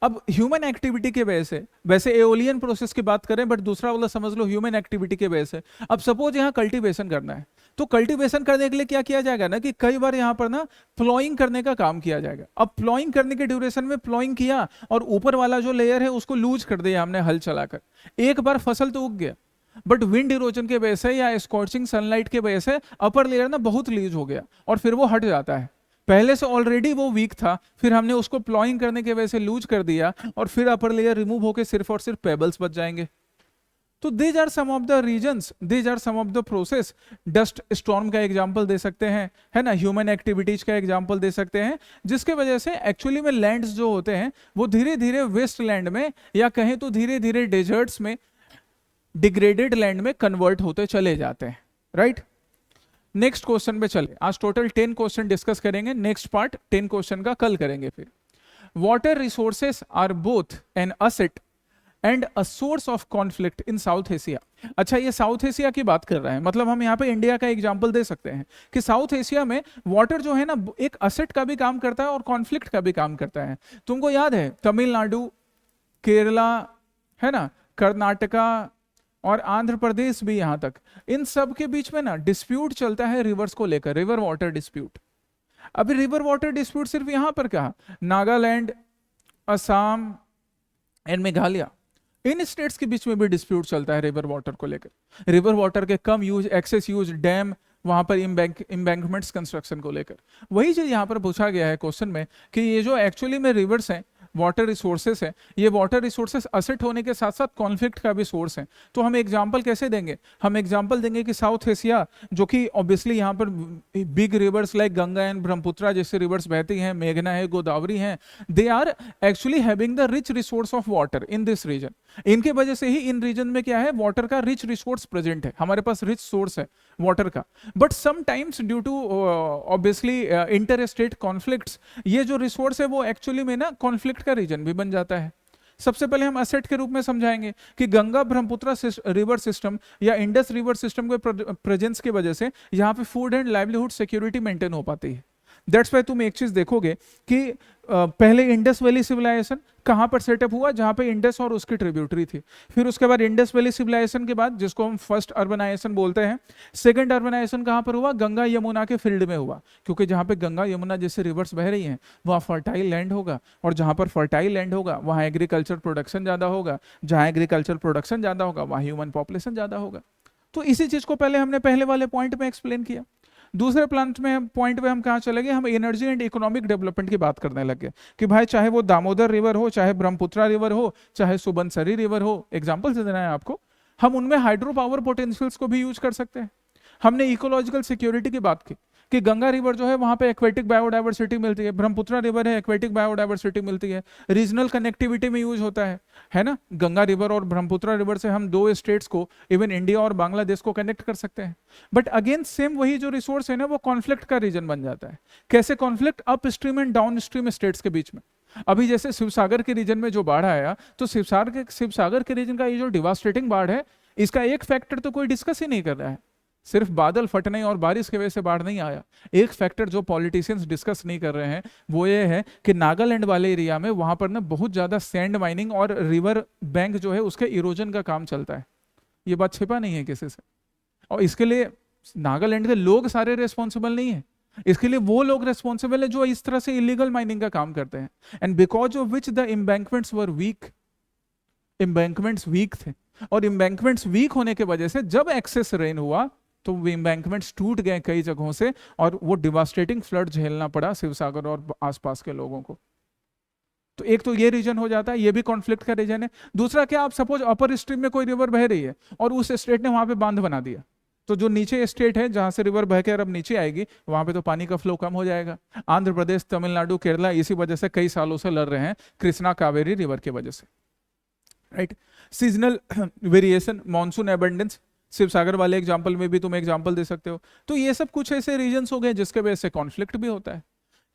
अब ह्यूमन एक्टिविटी के वजह से, वैसे एओलियन प्रोसेस की बात करें बट दूसरा वाला समझ लो ह्यूमन एक्टिविटी के वजह से, अब सपोज यहाँ कल्टीवेशन करना है, तो कल्टीवेशन करने के लिए क्या किया जाएगा ना कि कई बार यहाँ पर ना प्लॉइंग करने का काम किया जाएगा। अब प्लॉइंग करने के ड्यूरेशन में प्लॉइंग किया और ऊपर वाला जो लेयर है उसको लूज कर दिया हमने हल चलाकर, एक बार फसल तो उग गया, बट विंड इरोजन के वजह से या स्कॉर्चिंग सनलाइट के वजह से अपर लेयर ना बहुत लूज हो गया और फिर वो हट जाता है। पहले से ऑलरेडी वो वीक था, फिर हमने उसको प्लॉइंग करने के वजह से लूज कर दिया और फिर अपर लेयर रिमूव होकर सिर्फ और सिर्फ पेबल्स बच जाएंगे। तो these are some of the reasons, these are some of the process. Dust storm का एग्जांपल दे सकते हैं, है ना, ह्यूमन एक्टिविटीज का एग्जांपल दे सकते हैं, जिसके वजह से एक्चुअली में लैंड्स जो होते हैं वो धीरे धीरे वेस्ट लैंड में या कहें तो धीरे धीरे डेजर्ट्स में, डिग्रेडेड लैंड में कन्वर्ट होते चले जाते हैं, राइट। नेक्स्ट क्वेश्चन पे चले। आज टोटल 10 क्वेश्चन डिस्कस करेंगे, नेक्स्ट पार्ट 10 क्वेश्चन का कल करेंगे। फिर water resources are both an asset and a source of conflict in South Asia. अच्छा, ये साउथ एशिया की बात कर रहा है, मतलब हम यहाँ पे इंडिया का एग्जांपल दे सकते हैं कि साउथ एशिया में वाटर जो है ना एक असेट का भी काम करता है और कॉन्फ्लिक्ट का भी काम करता है। तुमको याद है तमिलनाडु, केरला, है ना, कर्नाटका और आंध्र प्रदेश भी, यहां तक इन सब के बीच में ना डिस्प्यूट चलता है रिवर्स को लेकर, रिवर वाटर डिस्प्यूट। अभी रिवर वाटर डिस्प्यूट सिर्फ यहां पर कहा, Nagaland, Assam and Meghalaya, in states के बीच में भी डिस्प्यूट चलता है रिवर वाटर को लेकर, रिवर वाटर के कम यूज, एक्सेस यूज, डैम, वहां पर इम्बैंकमेंट्स कंस्ट्रक्शन को लेकर। वही चीज यहां पर पूछा गया है क्वेश्चन में कि ये जो एक्चुअली में रिवर्स हैं, वाटर रिसोर्सेस है, ये वाटर रिसोर्सेस असेट होने के साथ साथ कॉन्फ्लिक्ट का भी सोर्स है। तो हम एग्जांपल कैसे देंगे? हम एग्जांपल देंगे कि साउथ एशिया, जो कि ऑब्वियसली यहाँ पर big reverse like Ganga and Brahmaputra जैसे रिवर्स बहती हैं, मेघना है, गोदावरी हैं, they are actually having the rich resource of water in this reason. इनके वजह से ही इन रीजन में क्या है, वाटर का रिच रिसोर्स प्रेजेंट है, हमारे पास रिच सोर्स है वाटर का। But sometimes due to obviously inter state conflicts, ये जो रिसोर्स है वो एक्चुअली में ना कॉन्फ्लिक्ट का रीजन भी बन जाता है। सबसे पहले हम असेट के रूप में समझाएंगे कि गंगा ब्रह्मपुत्रा रिवर सिस्टम या इंडस रिवर सिस्टम के प्रेजेंस की वजह से यहाँ पे food and livelihood security maintain हो पाती है। दैट्स वाई तुम एक चीज देखोगे कि पहले इंडस वैली सिविलाइजेशन कहां पर सेटअप हुआ, जहां पे इंडस और उसकी ट्रिब्यूटरी थी। फिर उसके बाद इंडस वैली सिविलाइजेशन के बाद, जिसको हम फर्स्ट अर्बनाइजेशन बोलते हैं, सेकंड अर्बनाइजेशन कहां पर हुआ, गंगा यमुना के फील्ड में हुआ, क्योंकि जहां पे गंगा यमुना जैसे रिवर्स बह रही हैं वहां फर्टाइल लैंड होगा, और जहां पर फर्टाइल लैंड होगा वहां एग्रीकल्चर प्रोडक्शन ज्यादा होगा, जहां एग्रीकल्चर प्रोडक्शन ज्यादा होगा वहां ह्यूमन पॉपुलेशन ज्यादा होगा। तो इसी चीज को पहले हमने पहले वाले पॉइंट में एक्सप्लेन किया। दूसरे प्लांट में पॉइंट पे हम कहाँ चले गए, हम एनर्जी एंड इकोनॉमिक डेवलपमेंट की बात करने लगे कि भाई चाहे वो दामोदर रिवर हो, चाहे ब्रह्मपुत्रा रिवर हो, चाहे सुबनसरी रिवर हो, एग्जांपल से देना है आपको, हम उनमें हाइड्रो पावर पोटेंशियल्स को भी यूज कर सकते हैं। हमने इकोलॉजिकल सिक्योरिटी की बात की कि गंगा रिवर जो है वहां पे एक्वेटिक बायोडाइवर्सिटी मिलती है, ब्रह्मपुत्रा रिवर है एक्वेटिक बायोडाइवर्सिटी मिलती है, रीजनल कनेक्टिविटी में यूज होता है ना। गंगा रिवर और ब्रह्मपुत्रा रिवर से हम 2 स्टेट्स को, इवन इंडिया और बांग्लादेश को कनेक्ट कर सकते हैं। बट अगेन सेम वही जो रिसोर्स है ना वो कॉन्फ्लिक्ट का रीजन बन जाता है। कैसे conflict? Up stream and down stream states के बीच में। अभी जैसे शिवसागर के रीजन में जो बाढ़ आया, तो शिवसागर के रीजन का ये जो डिवास्टेटिंग बाढ़ है, इसका एक फैक्टर तो कोई डिस्कस ही नहीं कर रहा है। सिर्फ बादल फटने और बारिश की वजह से बाढ़ नहीं आया। एक फैक्टर जो पॉलिटिशियंस डिस्कस नहीं कर रहे हैं वो ये है कि नागालैंड वाले एरिया में वहां पर ना बहुत ज्यादा सैंड माइनिंग और रिवर बैंक जो है उसके इरोजन का काम चलता है। ये बात छिपा नहीं है किसी से, और इसके लिए नागालैंड के लोग सारे रिस्पॉन्सिबल नहीं है, इसके लिए वो लोग रिस्पॉन्सिबल है जो इस तरह से इलीगल माइनिंग का काम करते हैं। And because of which the embankments were weak, embankments weak थे, और एम्बैंकमेंट्स वीक होने की वजह से जब एक्सेस रेन हुआ तो वो एम्बैंकमेंट्स टूट गए कई जगहों से, और वो डिवास्टेटिंग फ्लड झेलना पड़ा शिवसागर और आसपास के लोगों को। तो एक तो ये रीजन हो जाता है, ये भी कॉन्फ्लिक्ट का रीजन है। दूसरा क्या, आप सपोज अपर स्ट्रीम में कोई रिवर बह रही है और उस स्टेट ने वहां पे बांध बना दिया, तो जो नीचे स्टेट है जहां से रिवर बहकर अब नीचे आएगी वहां पे तो पानी का फ्लो कम हो जाएगा। आंध्र प्रदेश, तमिलनाडु, केरला इसी वजह से कई सालों से लड़ रहे हैं कृष्णा कावेरी रिवर की वजह से, right. Seasonal variation, monsoon abundance, Shivsagar वाले एग्जाम्पल में भी तुम एग्जाम्पल दे सकते हो। तो ये सब कुछ ऐसे रीजन्स हो गए जिसके वजह से कॉन्फ्लिक्ट भी होता है।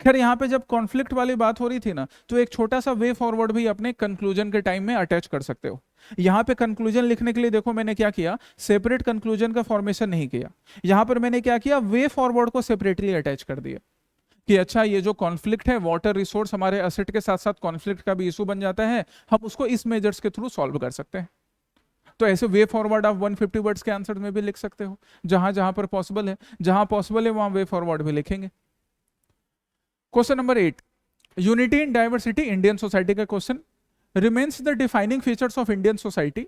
खैर यहाँ पे जब कॉन्फ्लिक्ट वाली बात हो रही थी ना, तो एक छोटा सा वे फॉरवर्ड भी अपने कंक्लूजन के टाइम में अटैच कर सकते हो। यहाँ पे कंक्लूजन लिखने के लिए देखो मैंने क्या किया, सेपरेट कंक्लूजन का फॉर्मेशन नहीं किया, यहाँ पर मैंने क्या किया, वे फॉरवर्ड को सेपरेटली अटैच कर दिया कि अच्छा ये जो कॉन्फ्लिक्ट है वाटर रिसोर्स हमारे एसेट के साथ साथ कॉन्फ्लिक्ट का भी इशू बन जाता है, हम उसको इस मेजर्स के थ्रू सॉल्व कर सकते हैं। तो ऐसे वे फॉरवर्ड आप 150 वर्ड्स के आंसर में भी लिख सकते हो, जहां जहां पर पॉसिबल है, जहां पॉसिबल है वहां वे फॉरवर्ड भी लिखेंगे। Question number 8, unity in diversity Indian society का क्वेश्चन। Remains the defining features of Indian society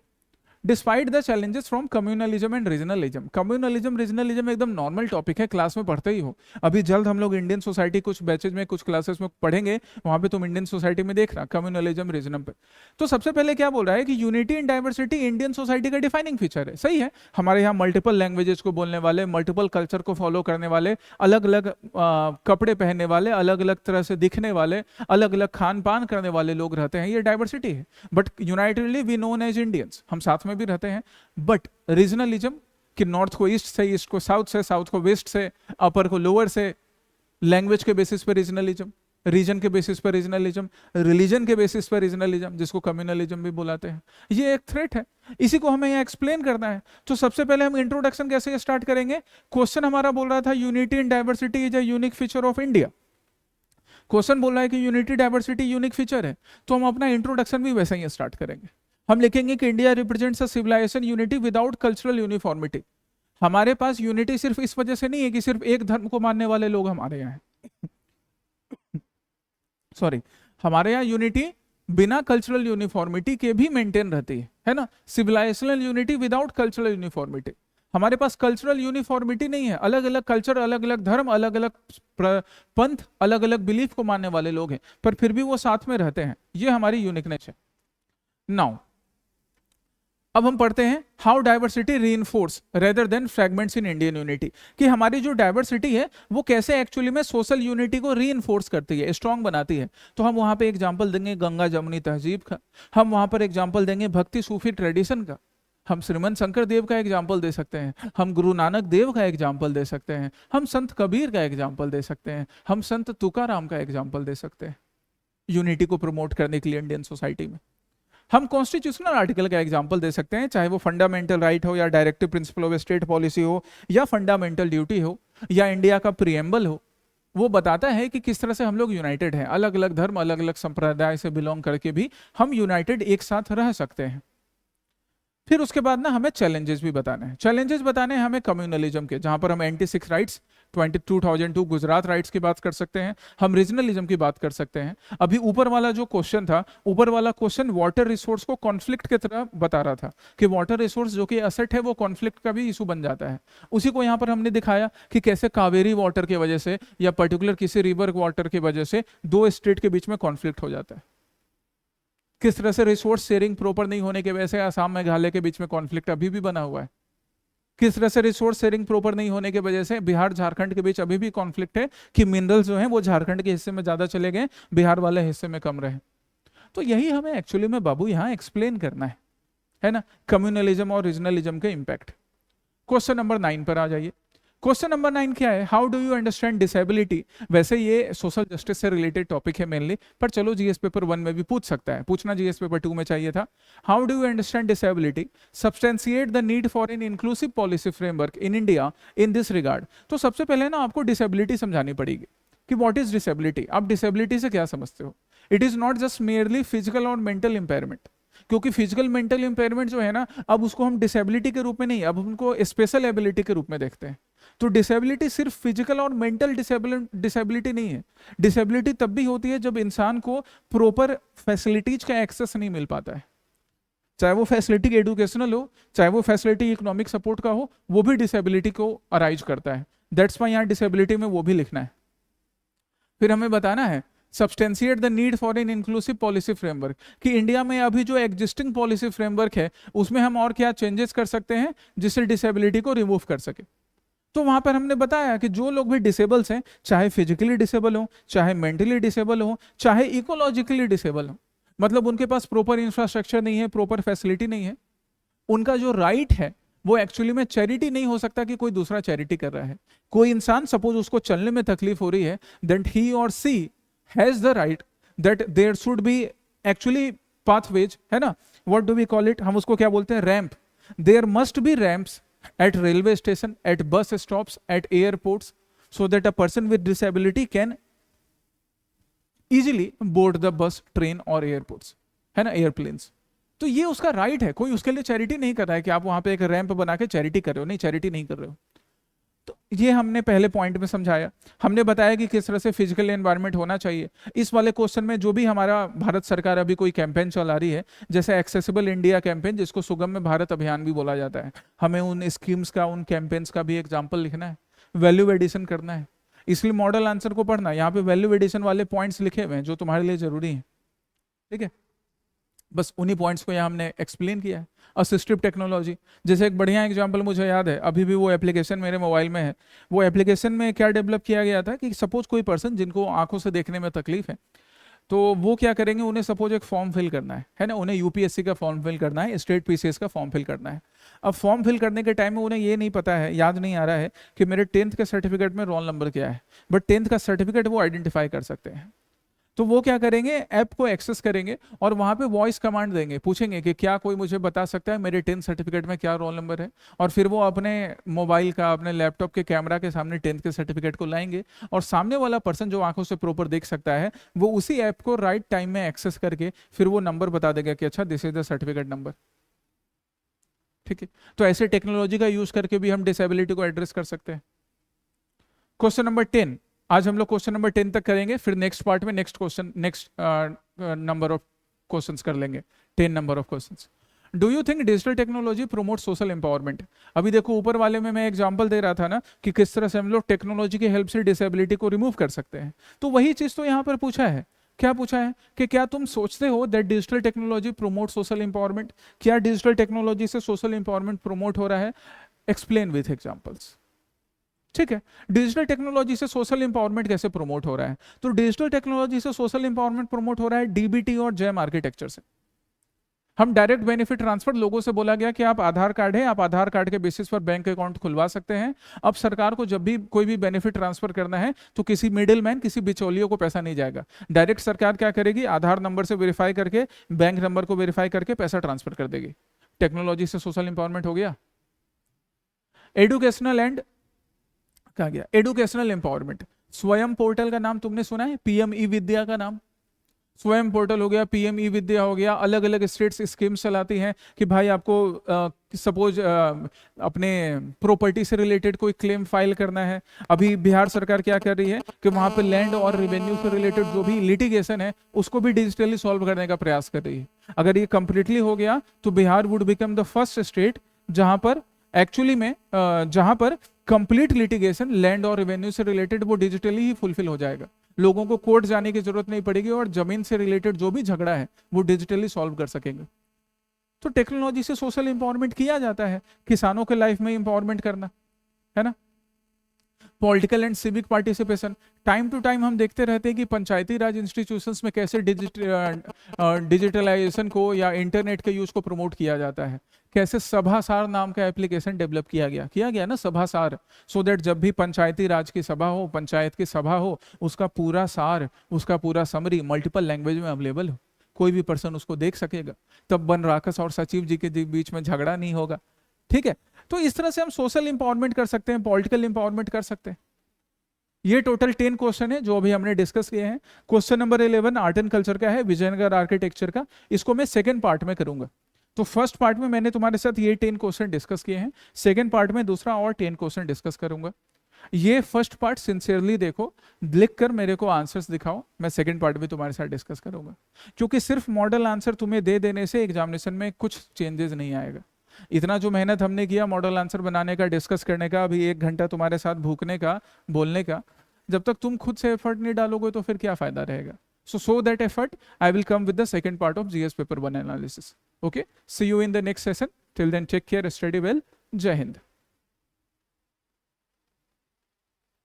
despite the challenges from communalism and regionalism. Communalism regionalism एकदम नॉर्मल टॉपिक है, क्लास में पढ़ते ही हो। अभी जल्द हम लोग इंडियन सोसाइटी कुछ बैचेज में कुछ क्लासेस में पढ़ेंगे, वहां पे तुम इंडियन सोसाइटी में देख रहा कम्युनलिज्म रीजनम पे। तो सबसे पहले क्या बोल रहा है कि unity in diversity Indian society का डिफाइनिंग फीचर है। सही है, हमारे यहाँ मल्टीपल लैंग्वेजेस को बोलने वाले, मल्टीपल कल्चर को फॉलो करने वाले, अलग अलग कपड़े पहनने वाले, अलग अलग तरह से दिखने वाले, अलग अलग खान पान करने वाले लोग रहते हैं, ये डाइवर्सिटी है। But unitedly we known as Indians, हम साथ में भी रहते हैं। बट रीजनलिज्म कि नॉर्थ को ईस्ट से, ईस्ट को साउथ से, साउथ को वेस्ट से, अपर को लोअर से, लैंग्वेज के बेसिस पर रीजनलिज्म, रीजन के बेसिस पर रीजनलिज्म, रिलीजन के बेसिस पर रीजनलिज्म, जिसको कम्युनलिज्म भी बुलाते हैं, ये एक थ्रेट है। इसी को हमें यहाँ एक्सप्लेन करना है। तो सबसे पहले हम इंट्रोडक्शन कैसे स्टार्ट करेंगे। क्वेश्चन हमारा बोल रहा था unity in diversity is a unique feature of India. Question बोल रहा है कि यूनिटी डाइवर्सिटी यूनिक फीचर है, तो हम अपना इंट्रोडक्शन भी वैसे ही स्टार्ट करेंगे। हम लिखेंगे कि India represents a civilization unity without cultural uniformity. हमारे पास यूनिटी सिर्फ इस वजह से नहीं है कि सिर्फ एक धर्म को मानने वाले लोग हमारे यहाँ हैं। सॉरी, हमारे यहाँ यूनिटी बिना कल्चरल यूनिफॉर्मिटी के भी मेंटेन रहती है ना। Civilisational unity without cultural uniformity. हमारे पास कल्चरल यूनिफॉर्मिटी नहीं है, अलग अलग कल्चर, अलग अलग धर्म, अलग अलग पंथ, अलग अलग बिलीफ को मानने वाले लोग हैं, पर फिर भी वो साथ में रहते हैं। ये हमारी यूनिकनेस है। नाउ अब हम पढ़ते हैं how diversity reinforce rather than fragments in Indian unity, कि हमारी जो डाइवर्सिटी है वो कैसे एक्चुअली में सोशल यूनिटी को रीइंफोर्स करती है, स्ट्रांग बनाती है। तो हम वहां पे एग्जांपल देंगे गंगा जमुनी तहजीब का, हम वहां पर एग्जांपल देंगे भक्ति सूफी ट्रेडिशन का, हम श्रीमंत शंकर देव का एग्जाम्पल दे सकते हैं, हम गुरु नानक देव का एग्जाम्पल दे सकते हैं, हम संत कबीर का एग्जाम्पल दे सकते हैं, हम संत तुकाराम का एग्जाम्पल दे सकते हैं यूनिटी को प्रमोट करने के लिए इंडियन सोसाइटी में। हम कॉन्स्टिट्यूशनल आर्टिकल का एग्जाम्पल दे सकते हैं, चाहे वो फंडामेंटल राइट हो या directive principle of state policy हो या फंडामेंटल ड्यूटी हो या इंडिया का प्रीएम्बल हो। वो बताता है कि किस तरह से हम लोग यूनाइटेड हैं, अलग अलग धर्म, अलग अलग संप्रदाय से बिलोंग करके भी हम यूनाइटेड एक साथ रह सकते हैं। फिर उसके बाद ना हमें चैलेंजेस भी बताने हैं। चैलेंजेस बताने हैं हमें कम्युनलिज्म के, जहां पर हम एंटी-6 राइट्स 2002 गुजरात राइट्स की बात कर सकते हैं, हम रीजनलिज्म की बात कर सकते हैं। अभी ऊपर वाला जो क्वेश्चन था, ऊपर वाला क्वेश्चन वाटर रिसोर्स को कॉन्फ्लिक्ट की तरह बता रहा था कि वाटर रिसोर्स जो कि एसेट है वो कॉन्फ्लिक्ट का भी इशू बन जाता है। उसी को यहाँ पर हमने दिखाया कि कैसे कावेरी वाटर की वजह से या पर्टिकुलर किसी रिवर वाटर की वजह से दो स्टेट के बीच में कॉन्फ्लिक्ट हो जाता है। किस तरह से रिसोर्स शेयरिंग प्रॉपर नहीं होने की वजह से आसाम मेघालय के बीच में कॉन्फ्लिक्ट अभी भी बना हुआ है। किस तरह से रिसोर्स शेयरिंग प्रॉपर नहीं होने की वजह से बिहार झारखंड के बीच अभी भी कॉन्फ्लिक्ट है कि मिनरल्स जो हैं वो झारखंड के हिस्से में ज्यादा चले गए, बिहार वाले हिस्से में कम रहे। तो यही हमें एक्चुअली में बाबू यहाँ एक्सप्लेन करना है ना, कम्युनलिज्म और रीजनलिज्म के इंपैक्ट। क्वेश्चन नंबर 9 पर आ जाइए। क्वेश्चन नंबर 9 क्या है, how do you understand disability. वैसे ये सोशल जस्टिस से रिलेटेड टॉपिक है मेनली, पर चलो जीएस पेपर 1 में भी पूछ सकता है, पूछना जीएस पेपर 2 में चाहिए था। How do you understand disability, substantiate the need for an inclusive policy framework in India in this regard. तो सबसे पहले ना आपको डिसेबिलिटी समझानी पड़ेगी कि व्हाट इज डिसेबिलिटी। आप डिसेबिलिटी से क्या समझते हो। It is not just merely physical और मेंटल इंपेयरमेंट, क्योंकि फिजिकल मेंटल इंपेयरमेंट जो है ना, अब उसको हम डिसेबिलिटी के रूप में नहीं, अब उनको स्पेशल एबिलिटी के रूप में देखते हैं। तो डिसेबिलिटी सिर्फ फिजिकल और मेंटल डिसेबिलिटी नहीं है। डिसेबिलिटी तब भी होती है जब इंसान को प्रॉपर फैसिलिटीज का एक्सेस नहीं मिल पाता है, चाहे वो फैसिलिटी एजुकेशनल हो, चाहे वो फैसिलिटी इकोनॉमिक सपोर्ट का हो, वो भी डिसेबिलिटी को अराइज करता है। दैट्स वाई यहाँ डिसेबिलिटी में वो भी लिखना है। फिर हमें बताना है substantiate the need for an inclusive policy framework, कि इंडिया में अभी जो एग्जिस्टिंग पॉलिसी फ्रेमवर्क है उसमें हम और क्या चेंजेस कर सकते हैं जिससे डिसेबिलिटी को रिमूव कर सके। तो वहां पर हमने बताया कि जो लोग भी डिसेबल्स हैं, चाहे फिजिकली डिसेबल हो, चाहे मेंटली डिसेबल हो, चाहे इकोलॉजिकली डिसेबल हो, मतलब उनके पास प्रॉपर इंफ्रास्ट्रक्चर नहीं है, प्रॉपर फैसिलिटी नहीं है, उनका जो राइट है वो एक्चुअली में चैरिटी नहीं हो सकता कि कोई दूसरा चैरिटी कर रहा है। कोई इंसान सपोज उसको चलने में तकलीफ हो रही है, then he or she has the right that there should be actually pathways, है ना, what do we call it, हम उसको क्या बोलते हैं, ramp. There must be ramps at railway station, at bus stops, at airports, so that a person with disability can easily board the bus, train और airports, है ना, airplanes. तो ये उसका राइट है, कोई उसके लिए चैरिटी नहीं कर रहा है कि आप वहां पे एक रैंप बना के चैरिटी कर रहे हो, नहीं, चैरिटी नहीं कर रहे हो। तो ये हमने पहले पॉइंट में समझाया। हमने बताया कि किस तरह से फिजिकल एनवायरनमेंट होना चाहिए। इस वाले क्वेश्चन में जो भी हमारा भारत सरकार अभी कोई कैंपेन चला रही है, जैसे एक्सेसिबल इंडिया कैंपेन, जिसको सुगम्य भारत अभियान भी बोला जाता है, हमें उन स्कीम्स का, उन कैंपेन्स का भी एग्जाम्पल लिखना है, वैल्यू एडिशन करना है। इसलिए मॉडल आंसर को पढ़ना, यहाँ पे वैल्यू एडिशन वाले पॉइंट्स लिखे हुए हैं जो तुम्हारे लिए जरूरी है, ठीक है। बस उन्हीं पॉइंट्स को यहाँ हमने एक्सप्लेन किया है। असिस्टिव टेक्नोलॉजी, जैसे एक बढ़िया एग्जांपल मुझे याद है, अभी भी वो एप्लीकेशन मेरे मोबाइल में है। वो एप्लीकेशन में क्या डेवलप किया गया था कि सपोज कोई पर्सन जिनको आंखों से देखने में तकलीफ है, तो वो क्या करेंगे, उन्हें सपोज एक फॉर्म फिल करना है ना, उन्हें यूपीएससी का फॉर्म फिल करना है, स्टेट पीसीएस का फॉर्म फिल करना है। अब फॉर्म फिल करने के टाइम में उन्हें ये नहीं पता है, याद नहीं आ रहा है कि मेरे 10th के सर्टिफिकेट में रोल नंबर क्या है, बट 10th का सर्टिफिकेट वो आइडेंटिफाई कर सकते हैं। तो वो क्या करेंगे, ऐप को एक्सेस करेंगे और वहां पे वॉइस कमांड देंगे, पूछेंगे कि क्या कोई मुझे बता सकता है मेरे 10th सर्टिफिकेट में क्या रोल नंबर है, और फिर वो अपने मोबाइल का, अपने लैपटॉप के कैमरा के सामने 10th के सर्टिफिकेट को लाएंगे, और सामने वाला पर्सन जो आंखों से प्रॉपर देख सकता है, वो उसी ऐप को राइट टाइम में एक्सेस करके फिर वो नंबर बता देगा कि अच्छा this is the certificate number, ठीक है। तो ऐसे टेक्नोलॉजी का यूज करके भी हम डिसेबिलिटी को एड्रेस कर सकते हैं। क्वेश्चन नंबर 10, आज हम लोग क्वेश्चन नंबर 10 तक करेंगे, फिर नेक्स्ट पार्ट में next question, next number of questions कर लेंगे, 10 number of questions. Do you think digital technology promote social empowerment? अभी देखो ऊपर वाले में मैं एग्जांपल दे रहा था ना कि किस तरह से हम लोग टेक्नोलॉजी की हेल्प से डिसेबिलिटी को रिमूव कर सकते हैं, तो वही चीज तो यहाँ पर पूछा है। क्या पूछा है कि क्या तुम सोचते हो that digital technology promote social empowerment? क्या डिजिटल टेक्नोलॉजी से सोशल एम्पावरमेंट प्रोमोट हो रहा है? एक्सप्लेन विथ एग्जांपल्स, ठीक है। डिजिटल टेक्नोलॉजी से सोशल इंपावरमेंट कैसे प्रमोट हो रहा है? तो डिजिटल टेक्नोलॉजी से सोशल इंपावरमेंट प्रमोट हो रहा है डीबीटी और जेम आर्किटेक्चर से। हम डायरेक्ट बेनिफिट ट्रांसफर, लोगों से बोला गया कि आप आधार कार्ड है, आप आधार कार्ड के बेसिस पर बैंक अकाउंट खुलवा सकते हैं। अब सरकार को जब भी कोई भी बेनिफिट ट्रांसफर करना है तो किसी मिडिल मैन, किसी बिचौलियों को पैसा नहीं जाएगा, डायरेक्ट सरकार क्या करेगी, आधार नंबर से वेरीफाई करके, बैंक नंबर को वेरीफाई करके पैसा ट्रांसफर कर देगी। टेक्नोलॉजी से सोशल इंपावरमेंट हो गया। एडुकेशनल एंड, कहा गया एडुकेशनल एम्पावरमेंट, स्वयं पोर्टल का नाम तुमने सुना है, पीएम ई विद्या का नाम, स्वयं पोर्टल हो गया, पीएम ई विद्या हो गया। अलग अलग स्टेट्स स्कीम्स चलाती हैं कि भाई आपको सपोज अपने प्रॉपर्टी से रिलेटेड कोई क्लेम फाइल करना है। अभी बिहार सरकार क्या कर रही है कि वहां पे लैंड और रेवेन्यू से रिलेटेड जो भी लिटिगेशन है उसको भी डिजिटली सॉल्व करने का प्रयास कर रही है। अगर ये कंप्लीटली हो गया तो Bihar would become the first state जहां पर एक्चुअली में जहां पर कंप्लीट लिटिगेशन लैंड और रेवेन्यू से रिलेटेड वो डिजिटली ही फुलफिल हो जाएगा। लोगों को कोर्ट जाने की जरूरत नहीं पड़ेगी और जमीन से रिलेटेड जो भी झगड़ा है वो डिजिटली सॉल्व कर सकेंगे। तो टेक्नोलॉजी से सोशल इंपावरमेंट किया जाता है, किसानों के लाइफ में इंपावरमेंट करना, है ना। Political and civic participation, time to time हम देखते रहते हैं कि पंचायती राज इंस्टीट्यूशंस में कैसे डिजिटलाइजेशन को या इंटरनेट के यूज को प्रमोट किया जाता है। कैसे सभासार नाम का एप्लीकेशन डेवलप किया गया ना, सभासार, सो दैट जब भी पंचायती राज की सभा हो, पंचायत की सभा हो, उसका पूरा सार, उसका पूरा समरी मल्टीपल लैंग्वेज में अवेलेबल हो, कोई भी पर्सन उसको देख सकेगा। तब वन राक्षस और सचिव जी के बीच में झगड़ा नहीं होगा, ठीक है। तो इस तरह से हम सोशल इंपावरमेंट कर सकते हैं, पॉलिटिकल इंपावरमेंट कर सकते हैं। ये टोटल 10 क्वेश्चन है जो अभी हमने डिस्कस किए हैं। Question number 11 art and culture का है, विजयनगर आर्किटेक्चर का, इसको मैं सेकंड पार्ट में करूंगा। तो फर्स्ट पार्ट में मैंने तुम्हारे साथ ये 10 क्वेश्चन डिस्कस किए हैं, सेकंड पार्ट में दूसरा और 10 क्वेश्चन डिस्कस करूंगा। ये फर्स्ट पार्ट सिंसियरली देखो, लिख कर मेरे को आंसर्स दिखाओ, मैं सेकंड पार्ट भी तुम्हारे साथ डिस्कस करूंगा। क्योंकि सिर्फ मॉडल आंसर तुम्हें दे देने से एग्जामिनेशन में कुछ चेंजेस नहीं आएगा। इतना जो मेहनत हमने किया मॉडल आंसर बनाने का, डिस्कस करने का, अभी 1 घंटा तुम्हारे साथ भूखने का, बोलने का, जब तक तुम खुद से एफर्ट नहीं डालोगे तो फिर क्या फायदा रहेगा। So that effort I will come with the second part of GS paper 1 analysis. Okay, see you in the next session. Till then, take care, study well. Jai Hind.